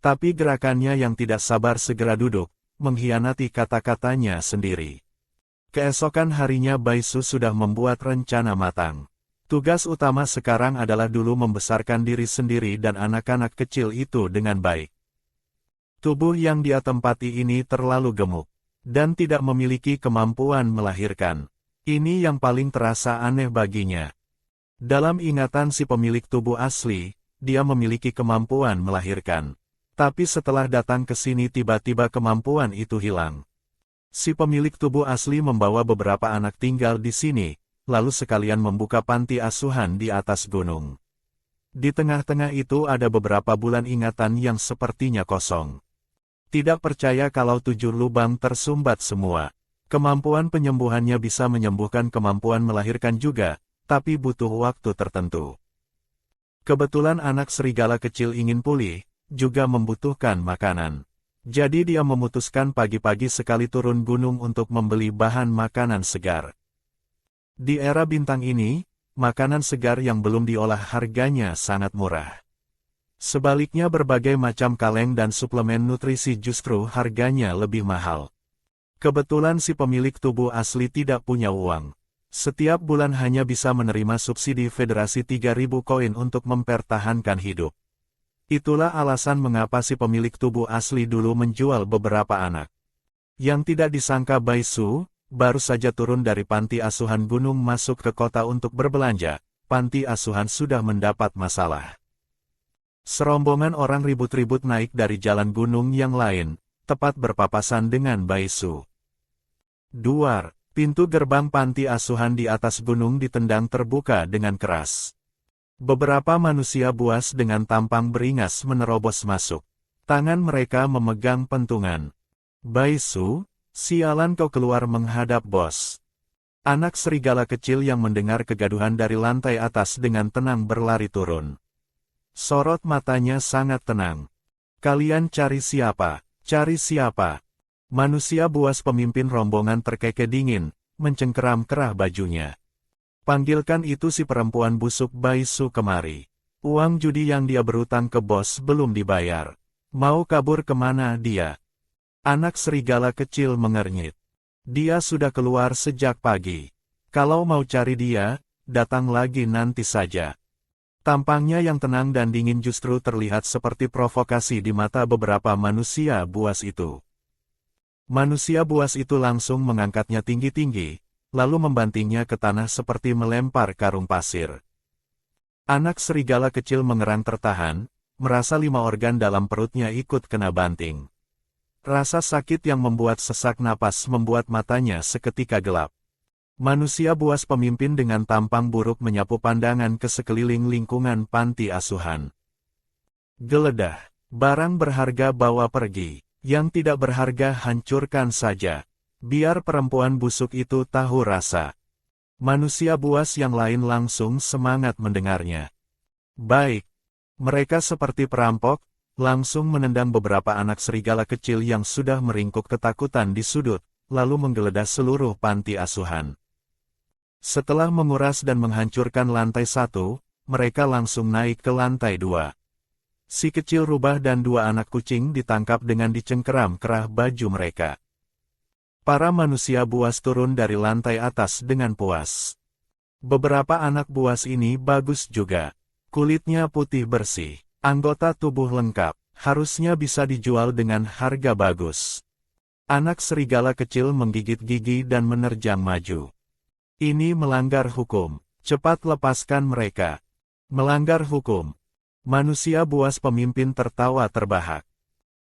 A: Tapi gerakannya yang tidak sabar segera duduk, mengkhianati kata-katanya sendiri. Keesokan harinya Baisu sudah membuat rencana matang. Tugas utama sekarang adalah dulu membesarkan diri sendiri dan anak-anak kecil itu dengan baik. Tubuh yang dia tempati ini terlalu gemuk, dan tidak memiliki kemampuan melahirkan. Ini yang paling terasa aneh baginya. Dalam ingatan si pemilik tubuh asli, dia memiliki kemampuan melahirkan. Tapi setelah datang ke sini tiba-tiba kemampuan itu hilang. Si pemilik tubuh asli membawa beberapa anak tinggal di sini, lalu sekalian membuka panti asuhan di atas gunung. Di tengah-tengah itu ada beberapa bulan ingatan yang sepertinya kosong. Tidak percaya kalau 7 lubang tersumbat semua. Kemampuan penyembuhannya bisa menyembuhkan, kemampuan melahirkan juga, tapi butuh waktu tertentu. Kebetulan anak serigala kecil ingin pulih, juga membutuhkan makanan. Jadi dia memutuskan pagi-pagi sekali turun gunung untuk membeli bahan makanan segar. Di era bintang ini, makanan segar yang belum diolah harganya sangat murah. Sebaliknya berbagai macam kaleng dan suplemen nutrisi justru harganya lebih mahal. Kebetulan si pemilik tubuh asli tidak punya uang. Setiap bulan hanya bisa menerima subsidi federasi 3.000 koin untuk mempertahankan hidup. Itulah alasan mengapa si pemilik tubuh asli dulu menjual beberapa anak. Yang tidak disangka Baisu, baru saja turun dari panti asuhan gunung masuk ke kota untuk berbelanja, panti asuhan sudah mendapat masalah. Serombongan orang ribut-ribut naik dari jalan gunung yang lain, tepat berpapasan dengan Baisu. Duar, pintu gerbang panti asuhan di atas gunung ditendang terbuka dengan keras. Beberapa manusia buas dengan tampang beringas menerobos masuk. Tangan mereka memegang pentungan. "Baisu, sialan kau keluar menghadap bos." Anak serigala kecil yang mendengar kegaduhan dari lantai atas dengan tenang berlari turun. Sorot matanya sangat tenang. "Kalian cari siapa? Cari siapa?" Manusia buas pemimpin rombongan terkekeh dingin, mencengkeram kerah bajunya. "Panggilkan itu si perempuan busuk Baisu kemari. Uang judi yang dia berutang ke bos belum dibayar. Mau kabur kemana dia?" Anak serigala kecil mengernyit. "Dia sudah keluar sejak pagi. Kalau mau cari dia, datang lagi nanti saja." Tampangnya yang tenang dan dingin justru terlihat seperti provokasi di mata beberapa manusia buas itu. Manusia buas itu langsung mengangkatnya tinggi-tinggi, lalu membantingnya ke tanah seperti melempar karung pasir. Anak serigala kecil mengerang tertahan, merasa 5 organ dalam perutnya ikut kena banting. Rasa sakit yang membuat sesak napas membuat matanya seketika gelap. Manusia buas pemimpin dengan tampang buruk menyapu pandangan ke sekeliling lingkungan panti asuhan. Geledah, barang berharga bawa pergi, yang tidak berharga hancurkan saja. Biar perempuan busuk itu tahu rasa. Manusia buas yang lain langsung semangat mendengarnya. Baik. Mereka seperti perampok, langsung menendang beberapa anak serigala kecil yang sudah meringkuk ketakutan di sudut, lalu menggeledah seluruh panti asuhan. Setelah menguras dan menghancurkan lantai 1, mereka langsung naik ke lantai 2. Si kecil rubah dan dua anak kucing ditangkap dengan dicengkeram kerah baju mereka. Para manusia buas turun dari lantai atas dengan puas. Beberapa anak buas ini bagus juga. Kulitnya putih bersih, anggota tubuh lengkap, harusnya bisa dijual dengan harga bagus. Anak serigala kecil menggigit gigi dan menerjang maju. Ini melanggar hukum, cepat lepaskan mereka. Melanggar hukum. Manusia buas pemimpin tertawa terbahak.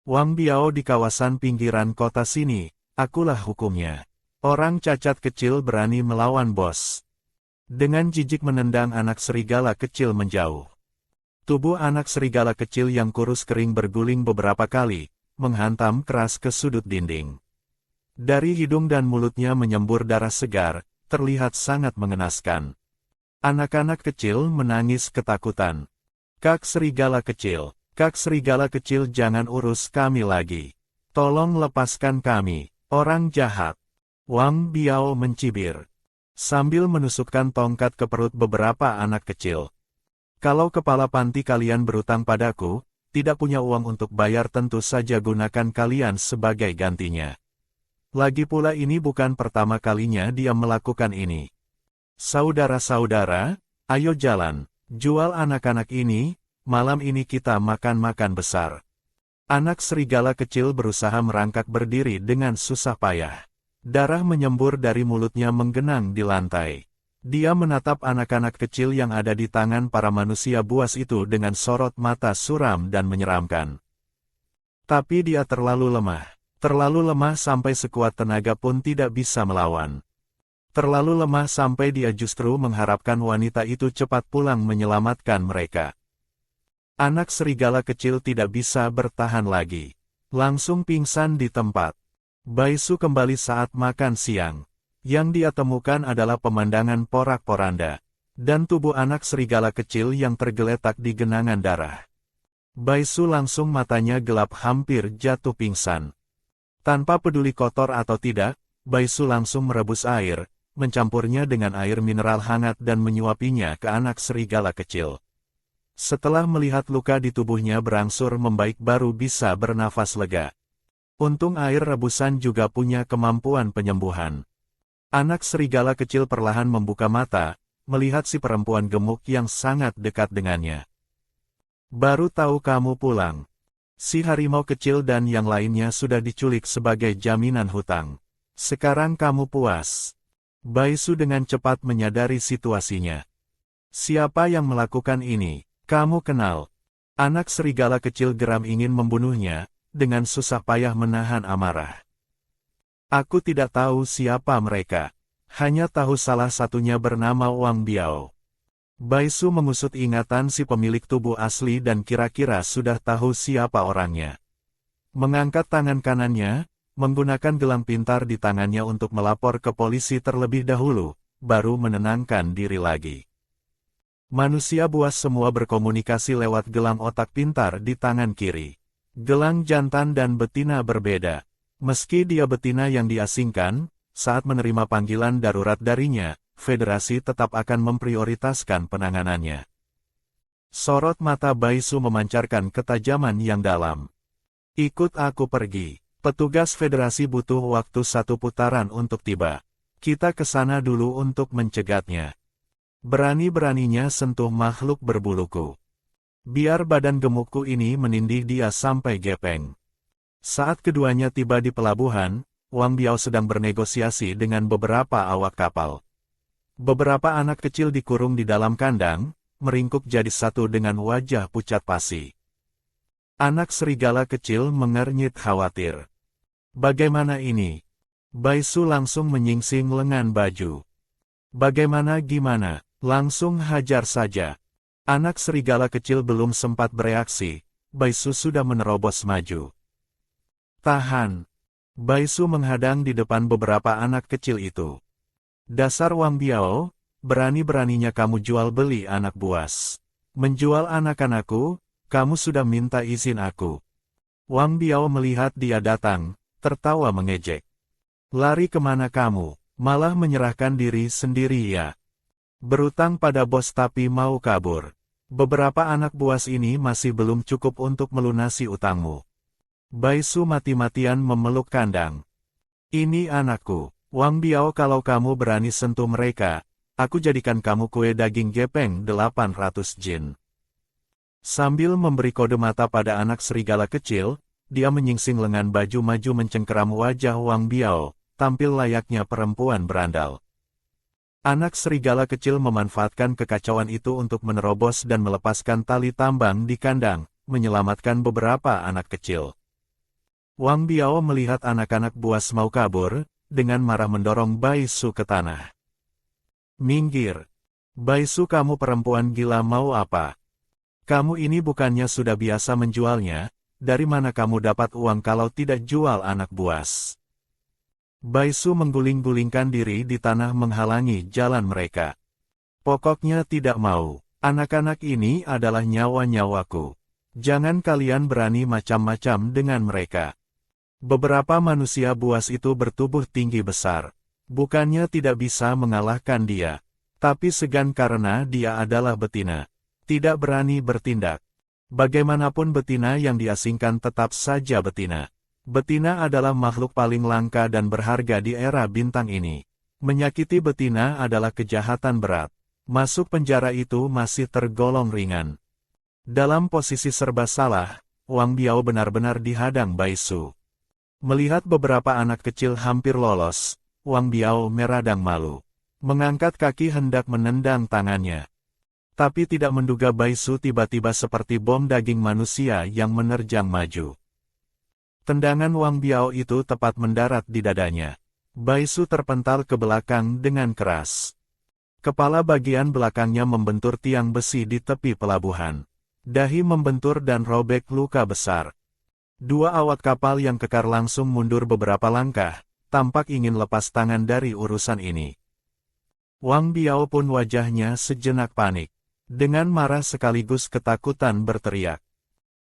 A: Wang Biao di kawasan pinggiran kota sini, akulah hukumnya. Orang cacat kecil berani melawan bos. Dengan jijik menendang anak serigala kecil menjauh. Tubuh anak serigala kecil yang kurus kering berguling beberapa kali, menghantam keras ke sudut dinding. Dari hidung dan mulutnya menyembur darah segar, terlihat sangat mengenaskan. Anak-anak kecil menangis ketakutan. Kak serigala kecil jangan urus kami lagi. Tolong lepaskan kami, orang jahat. Wang Biao mencibir. Sambil menusukkan tongkat ke perut beberapa anak kecil. Kalau kepala panti kalian berutang padaku, tidak punya uang untuk bayar tentu saja gunakan kalian sebagai gantinya. Lagi pula ini bukan pertama kalinya dia melakukan ini. Saudara-saudara, ayo jalan. Jual anak-anak ini, malam ini kita makan-makan besar. Anak serigala kecil berusaha merangkak berdiri dengan susah payah. Darah menyembur dari mulutnya menggenang di lantai. Dia menatap anak-anak kecil yang ada di tangan para manusia buas itu dengan sorot mata suram dan menyeramkan. Tapi dia terlalu lemah sampai sekuat tenaga pun tidak bisa melawan. Terlalu lemah sampai dia justru mengharapkan wanita itu cepat pulang menyelamatkan mereka. Anak serigala kecil tidak bisa bertahan lagi. Langsung pingsan di tempat. Baisu kembali saat makan siang. Yang dia temukan adalah pemandangan porak-poranda. Dan tubuh anak serigala kecil yang tergeletak di genangan darah. Baisu langsung matanya gelap hampir jatuh pingsan. Tanpa peduli kotor atau tidak, Baisu langsung merebus air, mencampurnya dengan air mineral hangat dan menyuapinya ke anak serigala kecil. Setelah melihat luka di tubuhnya berangsur membaik baru bisa bernafas lega. Untung air rebusan juga punya kemampuan penyembuhan. Anak serigala kecil perlahan membuka mata, melihat si perempuan gemuk yang sangat dekat dengannya. Baru tahu kamu pulang. Si harimau kecil dan yang lainnya sudah diculik sebagai jaminan hutang. Sekarang kamu puas. Baisu dengan cepat menyadari situasinya. Siapa yang melakukan ini? Kamu kenal. Anak serigala kecil geram ingin membunuhnya, dengan susah payah menahan amarah. Aku tidak tahu siapa mereka. Hanya tahu salah satunya bernama Wang Biao. Baisu mengusut ingatan si pemilik tubuh asli dan kira-kira sudah tahu siapa orangnya. Mengangkat tangan kanannya, menggunakan gelang pintar di tangannya untuk melapor ke polisi terlebih dahulu, baru menenangkan diri lagi. Manusia buas semua berkomunikasi lewat gelang otak pintar di tangan kiri. Gelang jantan dan betina berbeda. Meski dia betina yang diasingkan, saat menerima panggilan darurat darinya, Federasi tetap akan memprioritaskan penanganannya. Sorot mata Baisu memancarkan ketajaman yang dalam. Ikut aku pergi. Petugas Federasi butuh waktu 1 putaran untuk tiba. Kita ke sana dulu untuk mencegatnya. Berani-beraninya sentuh makhluk berbuluku. Biar badan gemukku ini menindih dia sampai gepeng. Saat keduanya tiba di pelabuhan, Wang Biao sedang bernegosiasi dengan beberapa awak kapal. Beberapa anak kecil dikurung di dalam kandang, meringkuk jadi satu dengan wajah pucat pasi. Anak serigala kecil mengernyit khawatir. Bagaimana ini? Baisu langsung menyingsing lengan baju. Bagaimana gimana? Langsung hajar saja. Anak serigala kecil belum sempat bereaksi, Baisu sudah menerobos maju. Tahan. Baisu menghadang di depan beberapa anak kecil itu. Dasar Wang Biao, berani-beraninya kamu jual beli anak buas. Menjual anak-anakku, kamu sudah minta izin aku. Wang Biao melihat dia datang, tertawa mengejek. Lari kemana kamu? Malah menyerahkan diri sendiri ya. Berutang pada bos tapi mau kabur. Beberapa anak buas ini masih belum cukup untuk melunasi utangmu. Baisu mati-matian memeluk kandang. Ini anakku, Wang Biao, kalau kamu berani sentuh mereka, aku jadikan kamu kue daging gepeng 800 jin. Sambil memberi kode mata pada anak serigala kecil, dia menyingsing lengan baju maju mencengkeram wajah Wang Biao, tampil layaknya perempuan berandal. Anak serigala kecil memanfaatkan kekacauan itu untuk menerobos dan melepaskan tali tambang di kandang, menyelamatkan beberapa anak kecil. Wang Biao melihat anak-anak buas mau kabur, dengan marah mendorong Baisu ke tanah. Minggir! Baisu, kamu perempuan gila mau apa? Kamu ini bukannya sudah biasa menjualnya, dari mana kamu dapat uang kalau tidak jual anak buas? Baisu mengguling-gulingkan diri di tanah menghalangi jalan mereka. Pokoknya tidak mau, anak-anak ini adalah nyawa-nyawaku. Jangan kalian berani macam-macam dengan mereka. Beberapa manusia buas itu bertubuh tinggi besar. Bukannya tidak bisa mengalahkan dia, tapi segan karena dia adalah betina. Tidak berani bertindak. Bagaimanapun betina yang diasingkan tetap saja betina. Betina adalah makhluk paling langka dan berharga di era bintang ini. Menyakiti betina adalah kejahatan berat. Masuk penjara itu masih tergolong ringan. Dalam posisi serba salah, Wang Biao benar-benar dihadang Baisu. Melihat beberapa anak kecil hampir lolos, Wang Biao meradang malu. Mengangkat kaki hendak menendang tangannya. Tapi tidak menduga Baisu tiba-tiba seperti bom daging manusia yang menerjang maju. Tendangan Wang Biao itu tepat mendarat di dadanya. Baisu terpental ke belakang dengan keras. Kepala bagian belakangnya membentur tiang besi di tepi pelabuhan. Dahi membentur dan robek luka besar. Dua awak kapal yang kekar langsung mundur beberapa langkah, tampak ingin lepas tangan dari urusan ini. Wang Biao pun wajahnya sejenak panik. Dengan marah sekaligus ketakutan berteriak.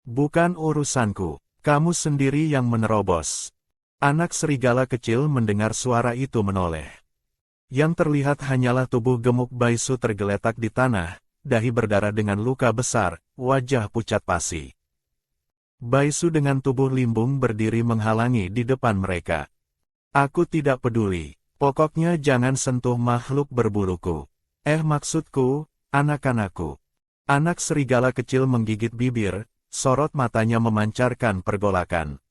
A: Bukan urusanku. Kamu sendiri yang menerobos. Anak serigala kecil mendengar suara itu menoleh. Yang terlihat hanyalah tubuh gemuk Baisu tergeletak di tanah, dahi berdarah dengan luka besar, wajah pucat pasi. Baisu dengan tubuh limbung berdiri menghalangi di depan mereka. Aku tidak peduli, pokoknya jangan sentuh makhluk berbuluku. Maksudku, anak-anakku. Anak serigala kecil menggigit bibir. Sorot matanya memancarkan pergolakan.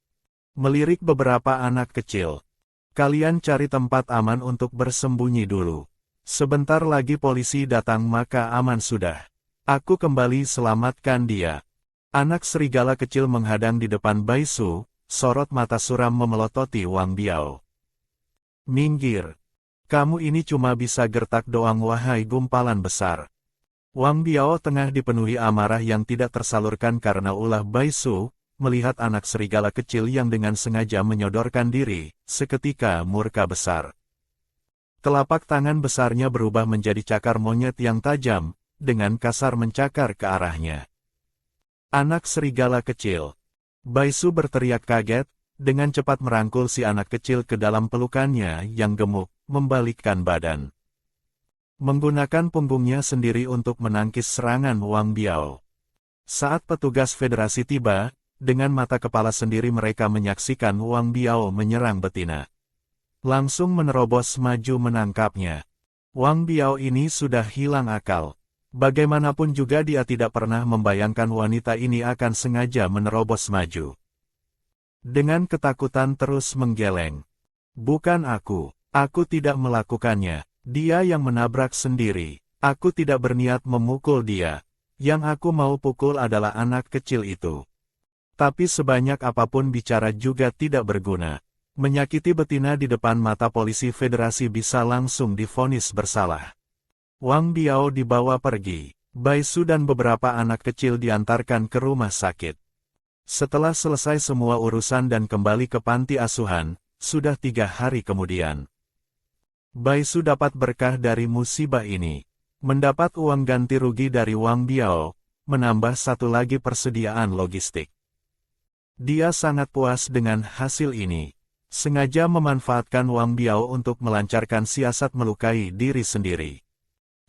A: Melirik beberapa anak kecil. Kalian cari tempat aman untuk bersembunyi dulu. Sebentar lagi polisi datang maka aman sudah. Aku kembali selamatkan dia. Anak serigala kecil menghadang di depan Baisu, sorot mata suram memelototi Wang Biao. Minggir. Kamu ini cuma bisa gertak doang wahai gumpalan besar. Wang Biao tengah dipenuhi amarah yang tidak tersalurkan karena ulah Baisu, melihat anak serigala kecil yang dengan sengaja menyodorkan diri, seketika murka besar. Telapak tangan besarnya berubah menjadi cakar monyet yang tajam, dengan kasar mencakar ke arahnya. Anak serigala kecil. Baisu berteriak kaget, dengan cepat merangkul si anak kecil ke dalam pelukannya yang gemuk, membalikkan badan. Menggunakan punggungnya sendiri untuk menangkis serangan Wang Biao. Saat petugas federasi tiba, dengan mata kepala sendiri mereka menyaksikan Wang Biao menyerang betina. Langsung menerobos maju menangkapnya. Wang Biao ini sudah hilang akal. Bagaimanapun juga dia tidak pernah membayangkan wanita ini akan sengaja menerobos maju. Dengan ketakutan terus menggeleng. Bukan aku tidak melakukannya. Dia yang menabrak sendiri. Aku tidak berniat memukul dia. Yang aku mau pukul adalah anak kecil itu. Tapi sebanyak apapun bicara juga tidak berguna. Menyakiti betina di depan mata polisi federasi bisa langsung divonis bersalah. Wang Biao dibawa pergi. Baisu dan beberapa anak kecil diantarkan ke rumah sakit. Setelah selesai semua urusan dan kembali ke panti asuhan, sudah 3 hari kemudian. Baisu dapat berkah dari musibah ini. Mendapat uang ganti rugi dari Wang Biao, menambah satu lagi persediaan logistik. Dia sangat puas dengan hasil ini. Sengaja memanfaatkan Wang Biao untuk melancarkan siasat melukai diri sendiri.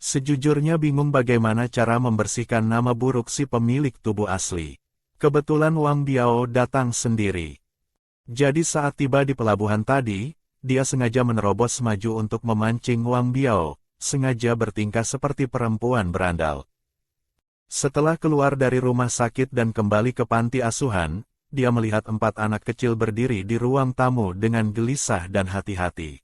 A: Sejujurnya bingung bagaimana cara membersihkan nama buruk si pemilik tubuh asli. Kebetulan Wang Biao datang sendiri. Jadi saat tiba di pelabuhan tadi, dia sengaja menerobos maju untuk memancing Wang Biao, sengaja bertingkah seperti perempuan berandal. Setelah keluar dari rumah sakit dan kembali ke panti asuhan, dia melihat 4 anak kecil berdiri di ruang tamu dengan gelisah dan hati-hati.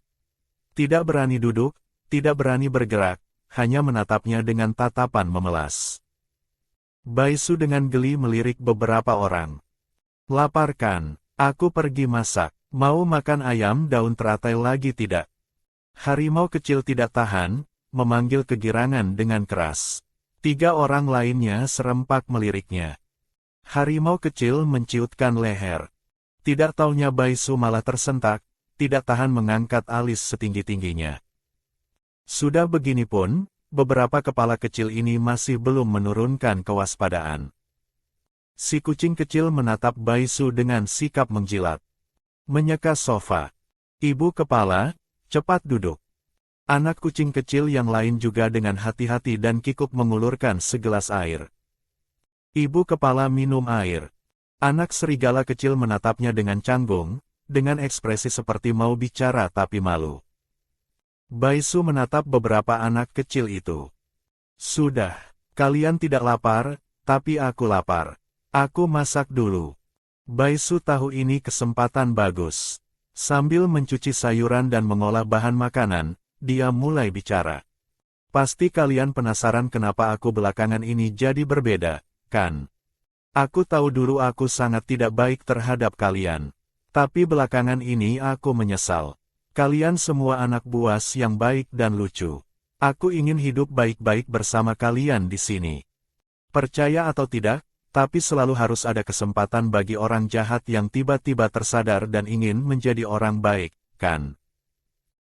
A: Tidak berani duduk, tidak berani bergerak, hanya menatapnya dengan tatapan memelas. Baisu dengan geli melirik beberapa orang. Lapar kan? Aku pergi masak. Mau makan ayam daun teratai lagi tidak? Harimau kecil tidak tahan, memanggil kegirangan dengan keras. 3 orang lainnya serempak meliriknya. Harimau kecil menciutkan leher. Tidak taunya Baisu malah tersentak, tidak tahan mengangkat alis setinggi-tingginya. Sudah begini pun, beberapa kepala kecil ini masih belum menurunkan kewaspadaan. Si kucing kecil menatap Baisu dengan sikap menjilat. Menyeka sofa. Ibu kepala, cepat duduk. Anak kucing kecil yang lain juga dengan hati-hati dan kikuk mengulurkan segelas air. Ibu kepala minum air. Anak serigala kecil menatapnya dengan canggung, dengan ekspresi seperti mau bicara tapi malu. Baisu menatap beberapa anak kecil itu. Sudah, kalian tidak lapar, tapi aku lapar. Aku masak dulu. Baisu tahu ini kesempatan bagus. Sambil mencuci sayuran dan mengolah bahan makanan, dia mulai bicara. Pasti kalian penasaran kenapa aku belakangan ini jadi berbeda, kan? Aku tahu dulu aku sangat tidak baik terhadap kalian. Tapi belakangan ini aku menyesal. Kalian semua anak buas yang baik dan lucu. Aku ingin hidup baik-baik bersama kalian di sini. Percaya atau tidak, tapi selalu harus ada kesempatan bagi orang jahat yang tiba-tiba tersadar dan ingin menjadi orang baik, kan?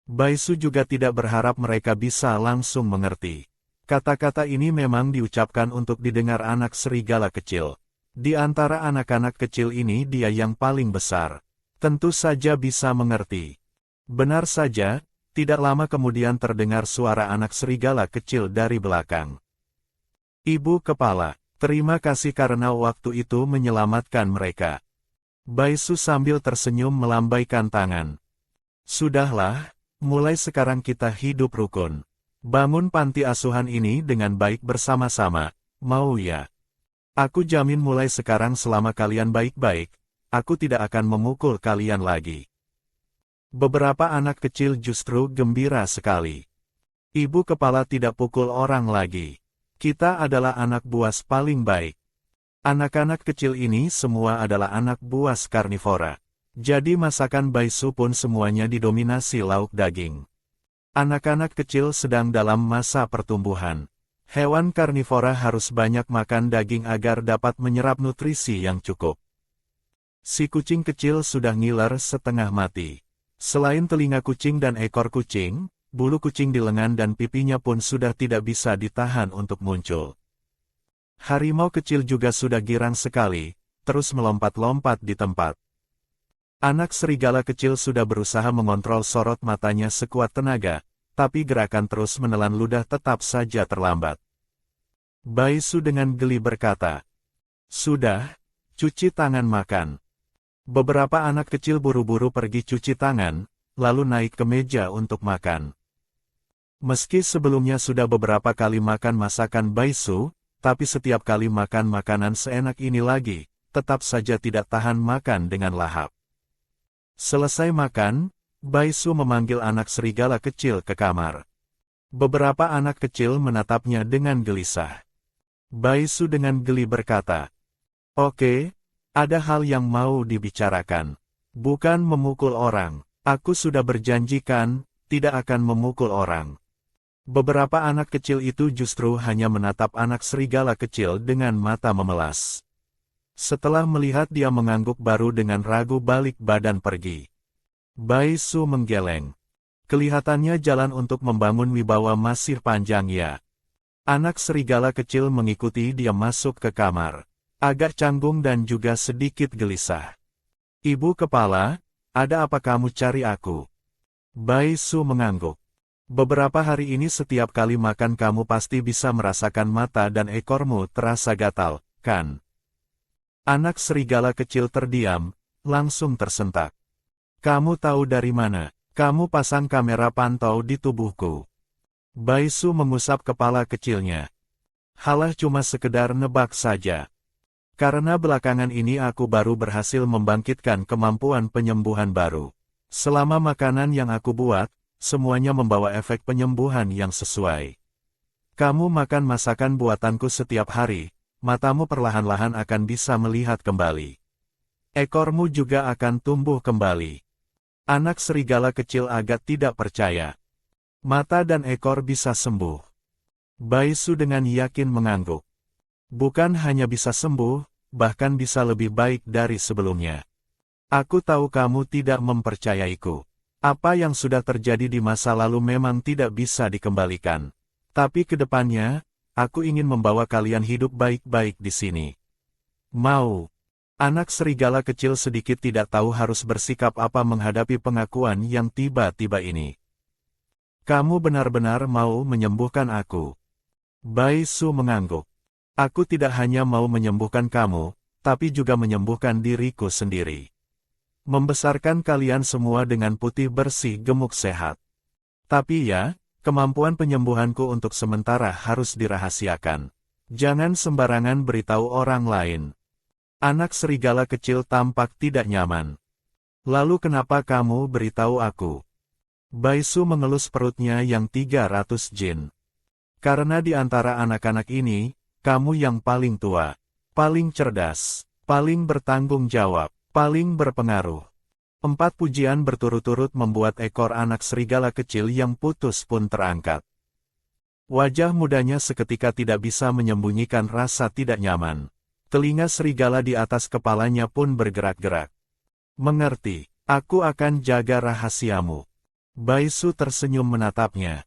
A: Baisu juga tidak berharap mereka bisa langsung mengerti. Kata-kata ini memang diucapkan untuk didengar anak serigala kecil. Di antara anak-anak kecil ini dia yang paling besar. Tentu saja bisa mengerti. Benar saja, tidak lama kemudian terdengar suara anak serigala kecil dari belakang. Ibu kepala, terima kasih karena waktu itu menyelamatkan mereka. Baisu sambil tersenyum melambaikan tangan. Sudahlah, mulai sekarang kita hidup rukun. Bangun panti asuhan ini dengan baik bersama-sama, mau ya? Aku jamin mulai sekarang selama kalian baik-baik, aku tidak akan memukul kalian lagi. Beberapa anak kecil justru gembira sekali. Ibu kepala tidak pukul orang lagi. Kita adalah anak buas paling baik. Anak-anak kecil ini semua adalah anak buas karnivora. Jadi masakan Baisu pun semuanya didominasi lauk daging. Anak-anak kecil sedang dalam masa pertumbuhan. Hewan karnivora harus banyak makan daging agar dapat menyerap nutrisi yang cukup. Si kucing kecil sudah ngiler setengah mati. Selain telinga kucing dan ekor kucing, bulu kucing di lengan dan pipinya pun sudah tidak bisa ditahan untuk muncul. Harimau kecil juga sudah girang sekali, terus melompat-lompat di tempat. Anak serigala kecil sudah berusaha mengontrol sorot matanya sekuat tenaga, tapi gerakan terus menelan ludah tetap saja terlambat. Baisu dengan geli berkata, "Sudah, cuci tangan makan." Beberapa anak kecil buru-buru pergi cuci tangan, lalu naik ke meja untuk makan. Meski sebelumnya sudah beberapa kali makan masakan Baisu, tapi setiap kali makan makanan seenak ini lagi, tetap saja tidak tahan makan dengan lahap. Selesai makan, Baisu memanggil anak serigala kecil ke kamar. Beberapa anak kecil menatapnya dengan gelisah. Baisu dengan geli berkata, "Oke, ada hal yang mau dibicarakan. Bukan memukul orang. Aku sudah berjanjikan, tidak akan memukul orang." Beberapa anak kecil itu justru hanya menatap anak serigala kecil dengan mata memelas. Setelah melihat dia mengangguk baru dengan ragu balik badan pergi. Baisu menggeleng. Kelihatannya jalan untuk membangun wibawa masih panjang ya. Anak serigala kecil mengikuti dia masuk ke kamar. Agak canggung dan juga sedikit gelisah. "Ibu kepala, ada apa kamu cari aku?" Baisu mengangguk. Beberapa hari ini setiap kali makan kamu pasti bisa merasakan mata dan ekormu terasa gatal, kan? Anak serigala kecil terdiam, langsung tersentak. Kamu tahu dari mana? Kamu pasang kamera pantau di tubuhku. Baisu mengusap kepala kecilnya. Halah cuma sekedar nebak saja. Karena belakangan ini aku baru berhasil membangkitkan kemampuan penyembuhan baru. Selama makanan yang aku buat, semuanya membawa efek penyembuhan yang sesuai. Kamu makan masakan buatanku setiap hari, matamu perlahan-lahan akan bisa melihat kembali. Ekormu juga akan tumbuh kembali. Anak serigala kecil agak tidak percaya. Mata dan ekor bisa sembuh. Baisu dengan yakin mengangguk. Bukan hanya bisa sembuh, bahkan bisa lebih baik dari sebelumnya. Aku tahu kamu tidak mempercayaiku. Apa yang sudah terjadi di masa lalu memang tidak bisa dikembalikan. Tapi ke depannya, aku ingin membawa kalian hidup baik-baik di sini. Mau? Anak serigala kecil sedikit tidak tahu harus bersikap apa menghadapi pengakuan yang tiba-tiba ini. Kamu benar-benar mau menyembuhkan aku? Baisu mengangguk. Aku tidak hanya mau menyembuhkan kamu, tapi juga menyembuhkan diriku sendiri. Membesarkan kalian semua dengan putih bersih gemuk sehat. Tapi ya, kemampuan penyembuhanku untuk sementara harus dirahasiakan. Jangan sembarangan beritahu orang lain. Anak serigala kecil tampak tidak nyaman. Lalu kenapa kamu beritahu aku? Baisu mengelus perutnya yang 300 jin. Karena di antara anak-anak ini, kamu yang paling tua, paling cerdas, paling bertanggung jawab, paling berpengaruh. 4 pujian berturut-turut membuat ekor anak serigala kecil yang putus pun terangkat. Wajah mudanya seketika tidak bisa menyembunyikan rasa tidak nyaman. Telinga serigala di atas kepalanya pun bergerak-gerak. Mengerti, aku akan jaga rahasiamu. Baisu tersenyum menatapnya.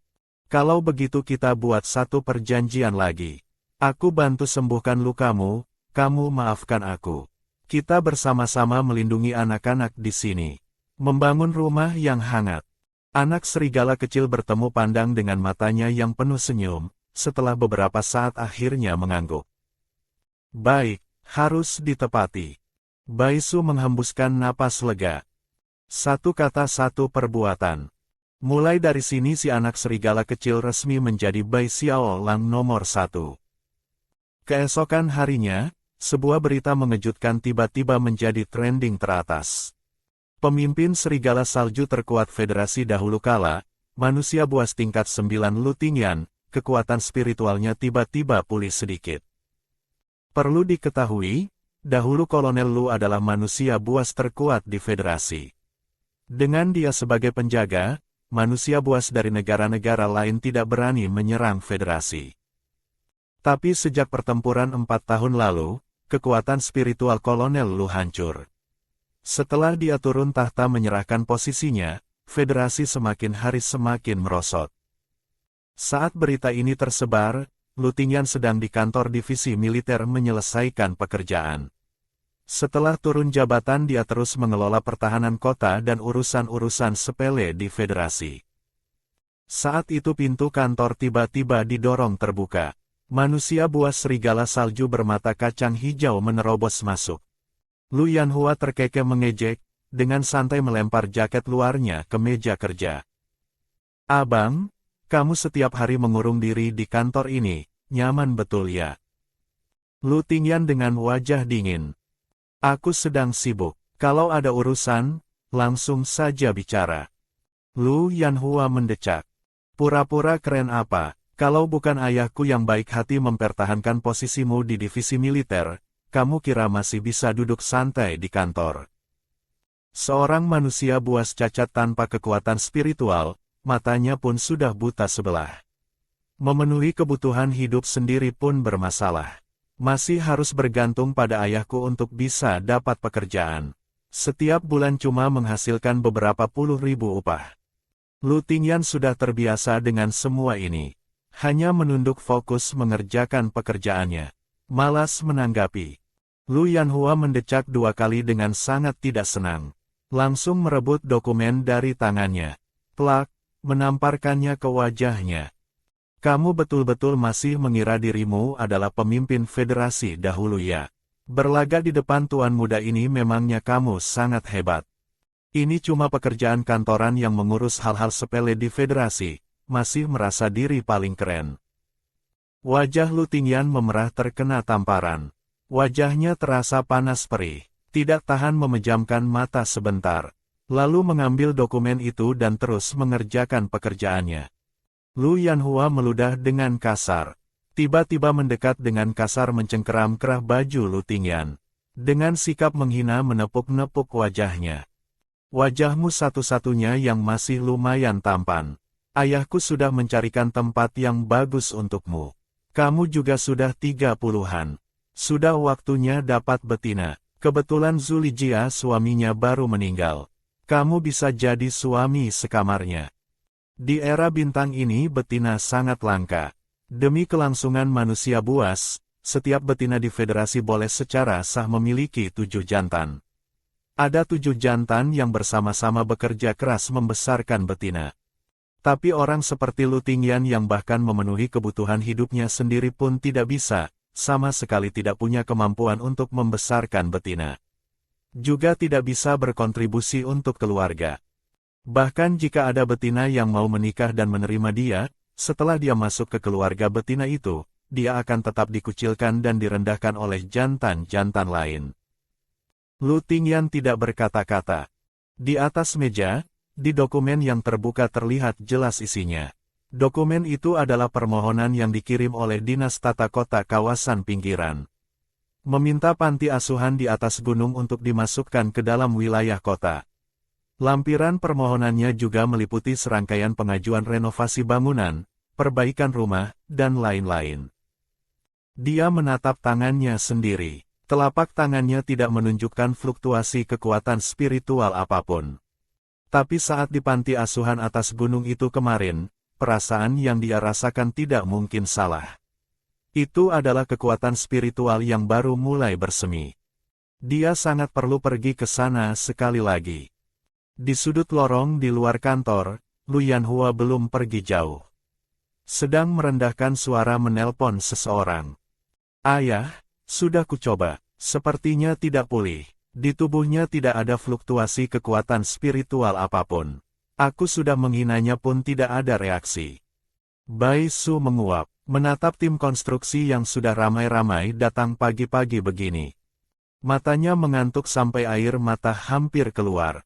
A: Kalau begitu kita buat satu perjanjian lagi. Aku bantu sembuhkan lukamu, kamu maafkan aku. Kita bersama-sama melindungi anak-anak di sini. Membangun rumah yang hangat. Anak serigala kecil bertemu pandang dengan matanya yang penuh senyum, setelah beberapa saat akhirnya mengangguk. Baik, harus ditepati. Baisu menghembuskan napas lega. Satu kata satu perbuatan. Mulai dari sini si anak serigala kecil resmi menjadi Bai Xiaolang nomor 1. Keesokan harinya, sebuah berita mengejutkan tiba-tiba menjadi trending teratas. Pemimpin serigala salju terkuat Federasi dahulu kala, manusia buas tingkat 9 Lu Tingyan, kekuatan spiritualnya tiba-tiba pulih sedikit. Perlu diketahui, dahulu Kolonel Lu adalah manusia buas terkuat di Federasi. Dengan dia sebagai penjaga, manusia buas dari negara-negara lain tidak berani menyerang Federasi. Tapi sejak pertempuran 4 tahun lalu, kekuatan spiritual Kolonel Lu hancur. Setelah dia turun tahta menyerahkan posisinya, Federasi semakin hari semakin merosot. Saat berita ini tersebar, Lu Tingyan sedang di kantor divisi militer menyelesaikan pekerjaan. Setelah turun jabatan dia terus mengelola pertahanan kota dan urusan-urusan sepele di Federasi. Saat itu pintu kantor tiba-tiba didorong terbuka. Manusia buas serigala salju bermata kacang hijau menerobos masuk. Lu Yanhua terkekeh mengejek, dengan santai melempar jaket luarnya ke meja kerja. Abang, kamu setiap hari mengurung diri di kantor ini, nyaman betul ya? Lu Tingyan dengan wajah dingin. Aku sedang sibuk, kalau ada urusan, langsung saja bicara. Lu Yanhua mendecak. Pura-pura keren apa? Kalau bukan ayahku yang baik hati mempertahankan posisimu di divisi militer, kamu kira masih bisa duduk santai di kantor. Seorang manusia buas cacat tanpa kekuatan spiritual, matanya pun sudah buta sebelah. Memenuhi kebutuhan hidup sendiri pun bermasalah. Masih harus bergantung pada ayahku untuk bisa dapat pekerjaan. Setiap bulan cuma menghasilkan beberapa puluh ribu upah. Lu Tingyan sudah terbiasa dengan semua ini. Hanya menunduk fokus mengerjakan pekerjaannya. Malas menanggapi. Lu Yanhua mendecak 2 kali dengan sangat tidak senang. Langsung merebut dokumen dari tangannya. Plak, menamparkannya ke wajahnya. Kamu betul-betul masih mengira dirimu adalah pemimpin federasi dahulu ya? Berlaga di depan tuan muda ini memangnya kamu sangat hebat. Ini cuma pekerjaan kantoran yang mengurus hal-hal sepele di federasi, masih merasa diri paling keren. Wajah Lu Tingyan memerah terkena tamparan. Wajahnya terasa panas perih, tidak tahan memejamkan mata sebentar. Lalu mengambil dokumen itu dan terus mengerjakan pekerjaannya. Lu Yanhua meludah dengan kasar. Tiba-tiba mendekat dengan kasar mencengkeram kerah baju Lu Tingyan. Dengan sikap menghina menepuk-nepuk wajahnya. Wajahmu satu-satunya yang masih lumayan tampan. Ayahku sudah mencarikan tempat yang bagus untukmu. Kamu juga sudah 30-an. Sudah waktunya dapat betina. Kebetulan Zulijia suaminya baru meninggal. Kamu bisa jadi suami sekamarnya. Di era bintang ini betina sangat langka. Demi kelangsungan manusia buas, setiap betina di federasi boleh secara sah memiliki 7 jantan. Ada 7 jantan yang bersama-sama bekerja keras membesarkan betina. Tapi orang seperti Lu Tingyan yang bahkan memenuhi kebutuhan hidupnya sendiri pun tidak bisa, sama sekali tidak punya kemampuan untuk membesarkan betina. Juga tidak bisa berkontribusi untuk keluarga. Bahkan jika ada betina yang mau menikah dan menerima dia, setelah dia masuk ke keluarga betina itu, dia akan tetap dikucilkan dan direndahkan oleh jantan-jantan lain. Lu Tingyan tidak berkata-kata. Di atas meja, di dokumen yang terbuka terlihat jelas isinya. Dokumen itu adalah permohonan yang dikirim oleh Dinas Tata Kota kawasan pinggiran. Meminta panti asuhan di atas gunung untuk dimasukkan ke dalam wilayah kota. Lampiran permohonannya juga meliputi serangkaian pengajuan renovasi bangunan, perbaikan rumah, dan lain-lain. Dia menatap tangannya sendiri. Telapak tangannya tidak menunjukkan fluktuasi kekuatan spiritual apapun. Tapi saat di panti asuhan atas gunung itu kemarin, perasaan yang dia rasakan tidak mungkin salah. Itu adalah kekuatan spiritual yang baru mulai bersemi. Dia sangat perlu pergi ke sana sekali lagi. Di sudut lorong di luar kantor, Lu Yanhua belum pergi jauh. Sedang merendahkan suara menelpon seseorang. Ayah, sudah kucoba, sepertinya tidak pulih. Di tubuhnya tidak ada fluktuasi kekuatan spiritual apapun. Aku sudah menghinanya pun tidak ada reaksi. Bai Su menguap, menatap tim konstruksi yang sudah ramai-ramai datang pagi-pagi begini. Matanya mengantuk sampai air mata hampir keluar.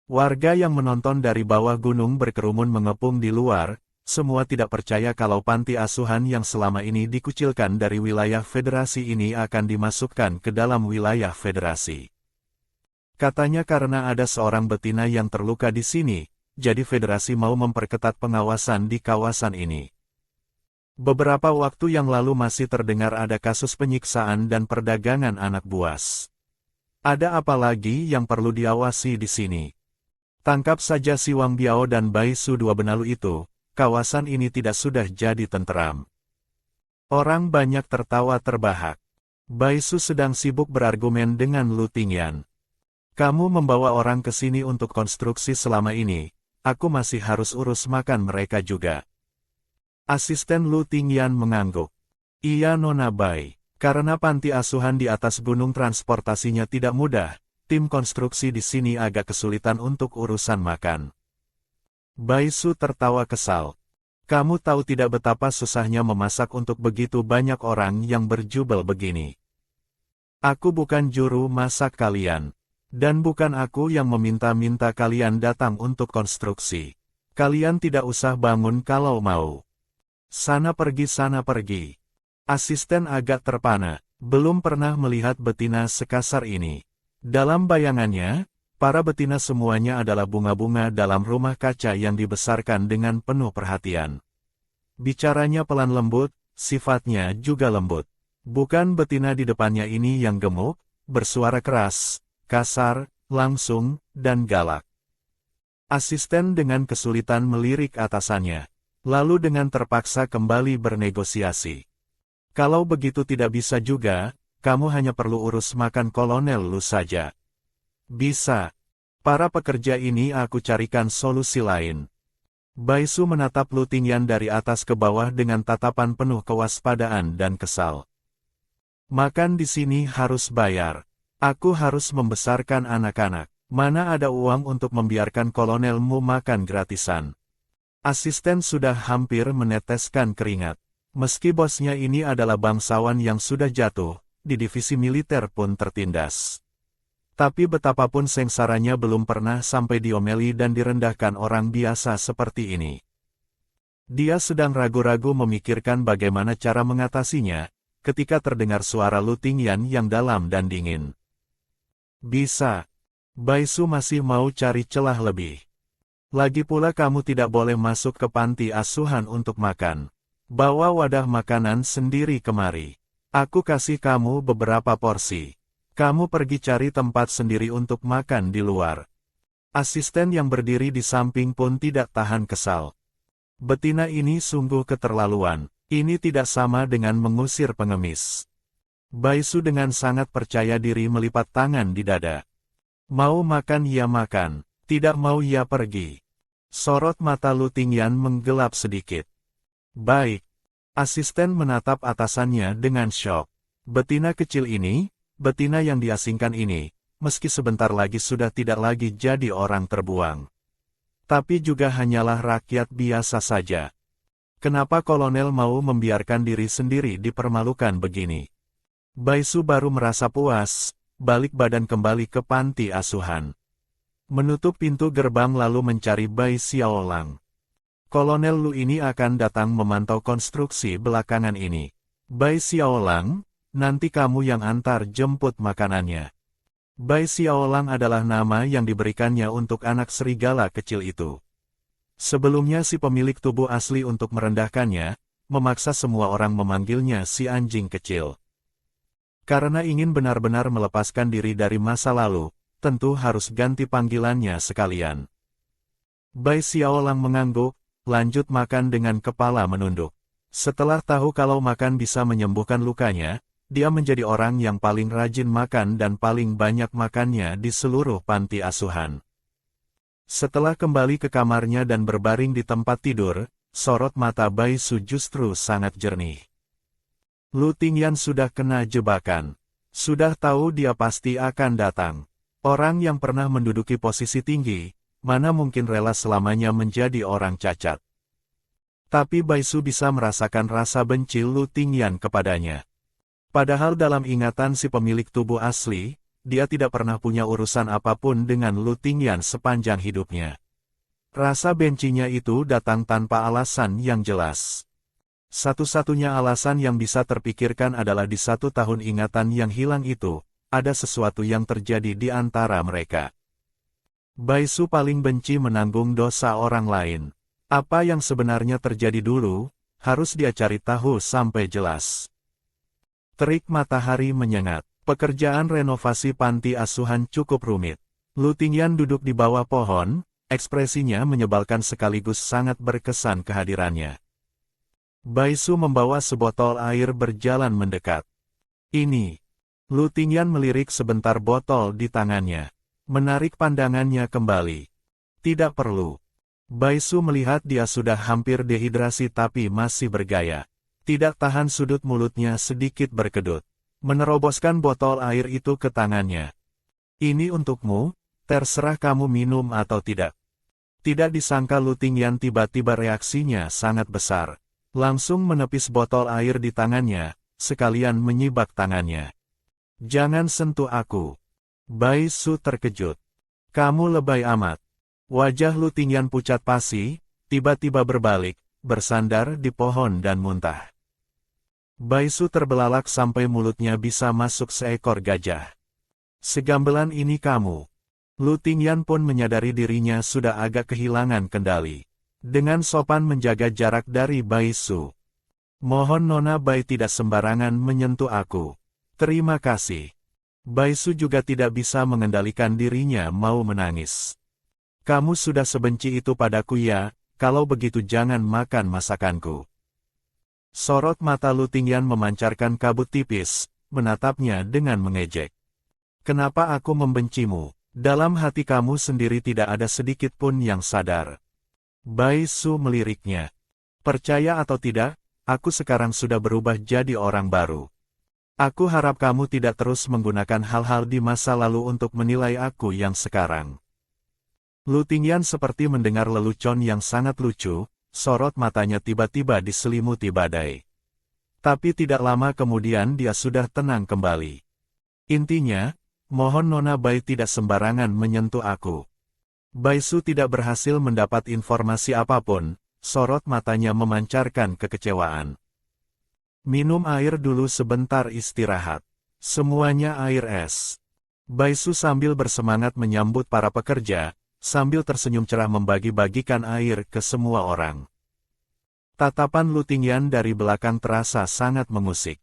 A: Warga yang menonton dari bawah gunung berkerumun mengepung di luar, semua tidak percaya kalau panti asuhan yang selama ini dikucilkan dari wilayah federasi ini akan dimasukkan ke dalam wilayah federasi. Katanya karena ada seorang betina yang terluka di sini, jadi federasi mau memperketat pengawasan di kawasan ini. Beberapa waktu yang lalu masih terdengar ada kasus penyiksaan dan perdagangan anak buas. Ada apa lagi yang perlu diawasi di sini? Tangkap saja si Wang Biao dan Bai Su dua benalu itu, kawasan ini tidak sudah jadi tenteram. Orang banyak tertawa terbahak. Bai Su sedang sibuk berargumen dengan Lu Tingyan. Kamu membawa orang ke sini untuk konstruksi selama ini, aku masih harus urus makan mereka juga. Asisten Lu Tingyan mengangguk. Iya Nona Bai, karena panti asuhan di atas gunung transportasinya tidak mudah, tim konstruksi di sini agak kesulitan untuk urusan makan. Bai Su tertawa kesal. Kamu tahu tidak betapa susahnya memasak untuk begitu banyak orang yang berjubel begini. Aku bukan juru masak kalian. Dan bukan aku yang meminta-minta kalian datang untuk konstruksi. Kalian tidak usah bangun kalau mau. Sana pergi. Asisten agak terpana, belum pernah melihat betina sekasar ini. Dalam bayangannya, para betina semuanya adalah bunga-bunga dalam rumah kaca yang dibesarkan dengan penuh perhatian. Bicaranya pelan lembut, sifatnya juga lembut. Bukan betina di depannya ini yang gemuk, bersuara keras, kasar, langsung, dan galak. Asisten dengan kesulitan melirik atasannya, lalu dengan terpaksa kembali bernegosiasi. Kalau begitu tidak bisa juga, kamu hanya perlu urus makan kolonel Lu saja. Bisa. Para pekerja ini aku carikan solusi lain. Baisu menatap Lu Tingyan dari atas ke bawah dengan tatapan penuh kewaspadaan dan kesal. Makan di sini harus bayar. Aku harus membesarkan anak-anak. Mana ada uang untuk membiarkan kolonelmu makan gratisan. Asisten sudah hampir meneteskan keringat. Meski bosnya ini adalah bangsawan yang sudah jatuh, di divisi militer pun tertindas. Tapi betapapun sengsaranya belum pernah sampai diomeli dan direndahkan orang biasa seperti ini. Dia sedang ragu-ragu memikirkan bagaimana cara mengatasinya, ketika terdengar suara Lu Tingyan yang dalam dan dingin. Bisa. Baisu masih mau cari celah lebih. Lagi pula kamu tidak boleh masuk ke panti asuhan untuk makan. Bawa wadah makanan sendiri kemari. Aku kasih kamu beberapa porsi. Kamu pergi cari tempat sendiri untuk makan di luar. Asisten yang berdiri di samping pun tidak tahan kesal. Betina ini sungguh keterlaluan. Ini tidak sama dengan mengusir pengemis. Baisu dengan sangat percaya diri melipat tangan di dada. Mau makan ya makan, tidak mau ya pergi. Sorot mata Lu Tingyan menggelap sedikit. Baik. Asisten menatap atasannya dengan syok. Betina kecil ini, betina yang diasingkan ini, meski sebentar lagi sudah tidak lagi jadi orang terbuang. Tapi juga hanyalah rakyat biasa saja. Kenapa kolonel mau membiarkan diri sendiri dipermalukan begini? Baisu baru merasa puas, balik badan kembali ke panti asuhan. Menutup pintu gerbang lalu mencari Bai Xiaolang. Kolonel Lu ini akan datang memantau konstruksi belakangan ini. Bai Xiaolang, nanti kamu yang antar jemput makanannya. Bai Xiaolang adalah nama yang diberikannya untuk anak serigala kecil itu. Sebelumnya si pemilik tubuh asli untuk merendahkannya, memaksa semua orang memanggilnya si anjing kecil. Karena ingin benar-benar melepaskan diri dari masa lalu, tentu harus ganti panggilannya sekalian. Bai Xiaolang mengangguk, lanjut makan dengan kepala menunduk. Setelah tahu kalau makan bisa menyembuhkan lukanya, dia menjadi orang yang paling rajin makan dan paling banyak makannya di seluruh panti asuhan. Setelah kembali ke kamarnya dan berbaring di tempat tidur, sorot mata Baisu justru sangat jernih. Lu Tingyan sudah kena jebakan. Sudah tahu dia pasti akan datang. Orang yang pernah menduduki posisi tinggi, mana mungkin rela selamanya menjadi orang cacat. Tapi Baisu bisa merasakan rasa benci Lu Tingyan kepadanya. Padahal dalam ingatan si pemilik tubuh asli, dia tidak pernah punya urusan apapun dengan Lu Tingyan sepanjang hidupnya. Rasa bencinya itu datang tanpa alasan yang jelas. Satu-satunya alasan yang bisa terpikirkan adalah di 1 tahun ingatan yang hilang itu, ada sesuatu yang terjadi di antara mereka. Baisu paling benci menanggung dosa orang lain. Apa yang sebenarnya terjadi dulu, harus dia cari tahu sampai jelas. Terik matahari menyengat. Pekerjaan renovasi panti asuhan cukup rumit. Lu Tingyan duduk di bawah pohon, ekspresinya menyebalkan sekaligus sangat berkesan kehadirannya. Baisu membawa sebotol air berjalan mendekat. Ini. Lu Tingyan melirik sebentar botol di tangannya. Menarik pandangannya kembali. Tidak perlu. Baisu melihat dia sudah hampir dehidrasi tapi masih bergaya. Tidak tahan sudut mulutnya sedikit berkedut. Meneroboskan botol air itu ke tangannya. Ini untukmu, terserah kamu minum atau tidak. Tidak disangka Lu Tingyan tiba-tiba reaksinya sangat besar. Langsung menepis botol air di tangannya, sekalian menyibak tangannya. Jangan sentuh aku. Baisu terkejut. Kamu lebay amat. Wajah Lu Tingyan pucat pasi, tiba-tiba berbalik, bersandar di pohon dan muntah. Baisu terbelalak sampai mulutnya bisa masuk seekor gajah. Segambelan ini kamu. Lu Tingyan pun menyadari dirinya sudah agak kehilangan kendali. Dengan sopan menjaga jarak dari Baisu. Mohon Nona Bai tidak sembarangan menyentuh aku. Terima kasih. Baisu juga tidak bisa mengendalikan dirinya mau menangis. Kamu sudah sebenci itu padaku ya, kalau begitu jangan makan masakanku. Sorot mata Lu Tingyan memancarkan kabut tipis, menatapnya dengan mengejek. Kenapa aku membencimu? Dalam hati kamu sendiri tidak ada sedikit pun yang sadar. Bai Su meliriknya. Percaya atau tidak, aku sekarang sudah berubah jadi orang baru. Aku harap kamu tidak terus menggunakan hal-hal di masa lalu untuk menilai aku yang sekarang. Lu Tingyan seperti mendengar lelucon yang sangat lucu, sorot matanya tiba-tiba diselimuti badai. Tapi tidak lama kemudian dia sudah tenang kembali. Intinya, mohon Nona Bai tidak sembarangan menyentuh aku. Bai Su tidak berhasil mendapat informasi apapun, sorot matanya memancarkan kekecewaan. Minum air dulu sebentar istirahat. Semuanya air es. Bai Su sambil bersemangat menyambut para pekerja, sambil tersenyum cerah membagi-bagikan air ke semua orang. Tatapan Lu Tingyan dari belakang terasa sangat mengusik.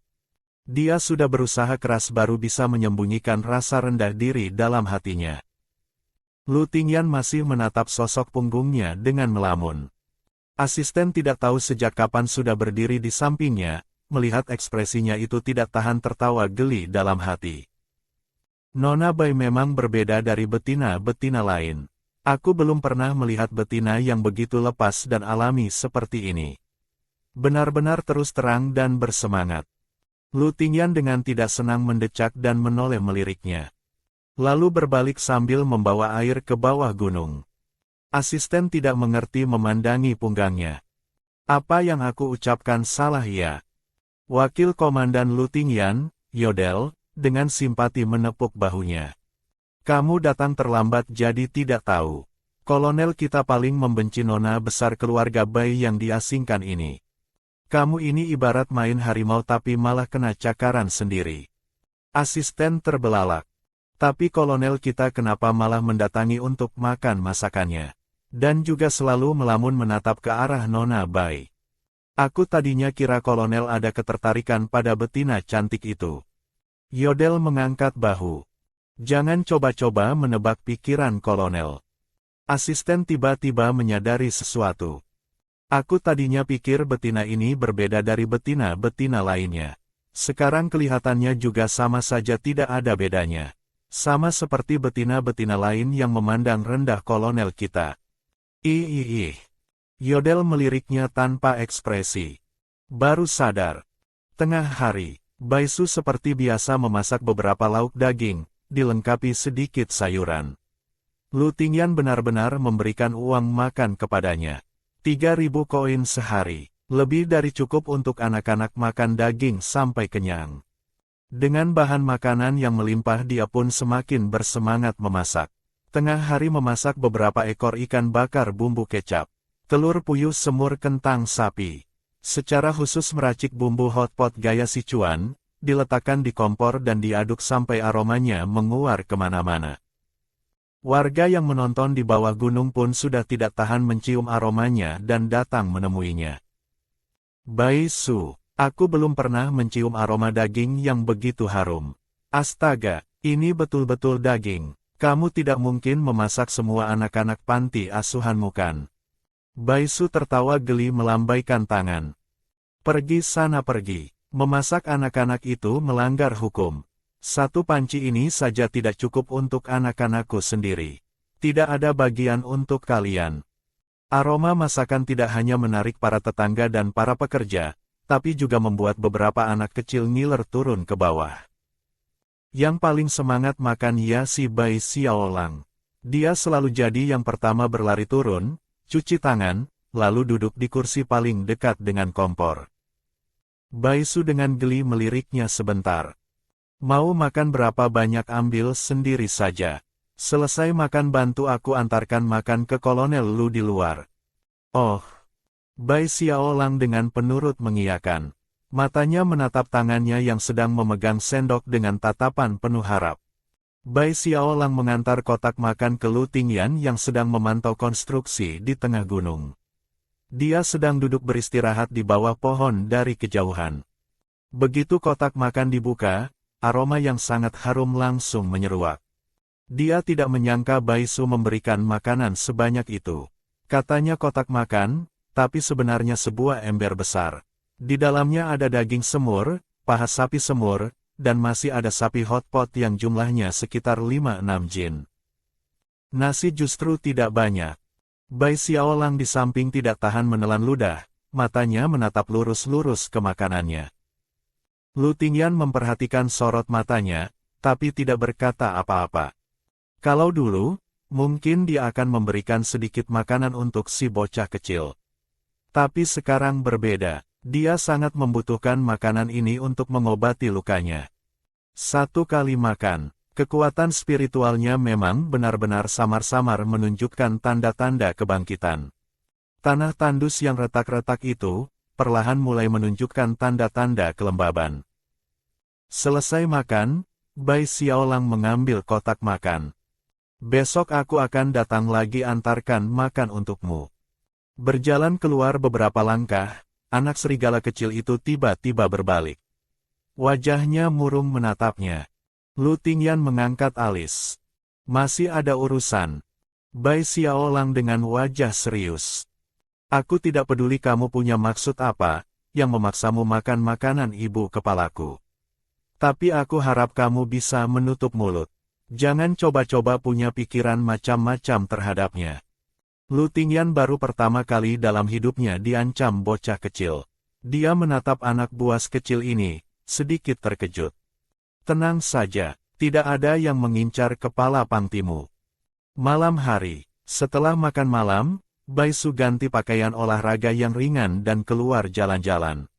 A: Dia sudah berusaha keras baru bisa menyembunyikan rasa rendah diri dalam hatinya. Lu Tingyan masih menatap sosok punggungnya dengan melamun. Asisten tidak tahu sejak kapan sudah berdiri di sampingnya, melihat ekspresinya itu tidak tahan tertawa geli dalam hati. Nona Bai memang berbeda dari betina-betina lain. Aku belum pernah melihat betina yang begitu lepas dan alami seperti ini. Benar-benar terus terang dan bersemangat. Lu Tingyan dengan tidak senang mendecak dan menoleh meliriknya. Lalu berbalik sambil membawa air ke bawah gunung. Asisten tidak mengerti memandangi punggangnya. Apa yang aku ucapkan salah ya? Wakil Komandan Lu Tingyan, Yodel, dengan simpati menepuk bahunya. Kamu datang terlambat jadi tidak tahu. Kolonel kita paling membenci nona besar keluarga Bai yang diasingkan ini. Kamu ini ibarat main harimau tapi malah kena cakaran sendiri. Asisten terbelalak. Tapi kolonel kita kenapa malah mendatangi untuk makan masakannya? Dan juga selalu melamun menatap ke arah nona Bai. Aku tadinya kira kolonel ada ketertarikan pada betina cantik itu. Yodel mengangkat bahu. Jangan coba-coba menebak pikiran kolonel. Asisten tiba-tiba menyadari sesuatu. Aku tadinya pikir betina ini berbeda dari betina-betina lainnya. Sekarang kelihatannya juga sama saja tidak ada bedanya. Sama seperti betina-betina lain yang memandang rendah kolonel kita. Ih. Yodel meliriknya tanpa ekspresi. Baru sadar. Tengah hari, Bai Su seperti biasa memasak beberapa lauk daging, dilengkapi sedikit sayuran. Lu Tingyan benar-benar memberikan uang makan kepadanya. 3.000 koin sehari, lebih dari cukup untuk anak-anak makan daging sampai kenyang. Dengan bahan makanan yang melimpah dia pun semakin bersemangat memasak. Tengah hari memasak beberapa ekor ikan bakar bumbu kecap, telur puyuh semur kentang sapi. Secara khusus meracik bumbu hotpot gaya Sichuan, diletakkan di kompor dan diaduk sampai aromanya menguar kemana-mana. Warga yang menonton di bawah gunung pun sudah tidak tahan mencium aromanya dan datang menemuinya. Bai Su, aku belum pernah mencium aroma daging yang begitu harum. Astaga, ini betul-betul daging. Kamu tidak mungkin memasak semua anak-anak panti asuhanmu kan? Bai Su tertawa geli melambaikan tangan. Pergi sana pergi. Memasak anak-anak itu melanggar hukum. Satu panci ini saja tidak cukup untuk anak-anakku sendiri. Tidak ada bagian untuk kalian. Aroma masakan tidak hanya menarik para tetangga dan para pekerja, tapi juga membuat beberapa anak kecil ngiler turun ke bawah. Yang paling semangat makan ya si Bai Xiaolang. Dia selalu jadi yang pertama berlari turun, cuci tangan, lalu duduk di kursi paling dekat dengan kompor. Bai Su dengan geli meliriknya sebentar. Mau makan berapa banyak ambil sendiri saja. Selesai makan bantu aku antarkan makan ke kolonel Lu di luar. Oh. Bai Xiaolang dengan penurut mengiyakan. Matanya menatap tangannya yang sedang memegang sendok dengan tatapan penuh harap. Bai Xiaolang mengantar kotak makan ke Lu Tingyan yang sedang memantau konstruksi di tengah gunung. Dia sedang duduk beristirahat di bawah pohon dari kejauhan. Begitu kotak makan dibuka, aroma yang sangat harum langsung menyeruak. Dia tidak menyangka Bai Su memberikan makanan sebanyak itu. Katanya kotak makan, tapi sebenarnya sebuah ember besar. Di dalamnya ada daging semur, paha sapi semur, dan masih ada sapi hotpot yang jumlahnya sekitar 5-6 jin. Nasi justru tidak banyak. Bai Xiaolang di samping tidak tahan menelan ludah, matanya menatap lurus-lurus ke makanannya. Lu Tingyan memperhatikan sorot matanya, tapi tidak berkata apa-apa. Kalau dulu, mungkin dia akan memberikan sedikit makanan untuk si bocah kecil. Tapi sekarang berbeda, dia sangat membutuhkan makanan ini untuk mengobati lukanya. Satu kali makan, kekuatan spiritualnya memang benar-benar samar-samar menunjukkan tanda-tanda kebangkitan. Tanah tandus yang retak-retak itu, perlahan mulai menunjukkan tanda-tanda kelembaban. Selesai makan, Bai Xiaolang mengambil kotak makan. Besok aku akan datang lagi antarkan makan untukmu. Berjalan keluar beberapa langkah, anak serigala kecil itu tiba-tiba berbalik. Wajahnya murung menatapnya. Lu Tingyan mengangkat alis. Masih ada urusan. Bai Xiaolang dengan wajah serius. Aku tidak peduli kamu punya maksud apa, yang memaksamu makan makanan ibu kepalaku. Tapi aku harap kamu bisa menutup mulut. Jangan coba-coba punya pikiran macam-macam terhadapnya. Lu Tingyan baru pertama kali dalam hidupnya diancam bocah kecil. Dia menatap anak buas kecil ini, sedikit terkejut. Tenang saja, tidak ada yang mengincar kepala pangtimu. Malam hari, setelah makan malam, Bai Su ganti pakaian olahraga yang ringan dan keluar jalan-jalan.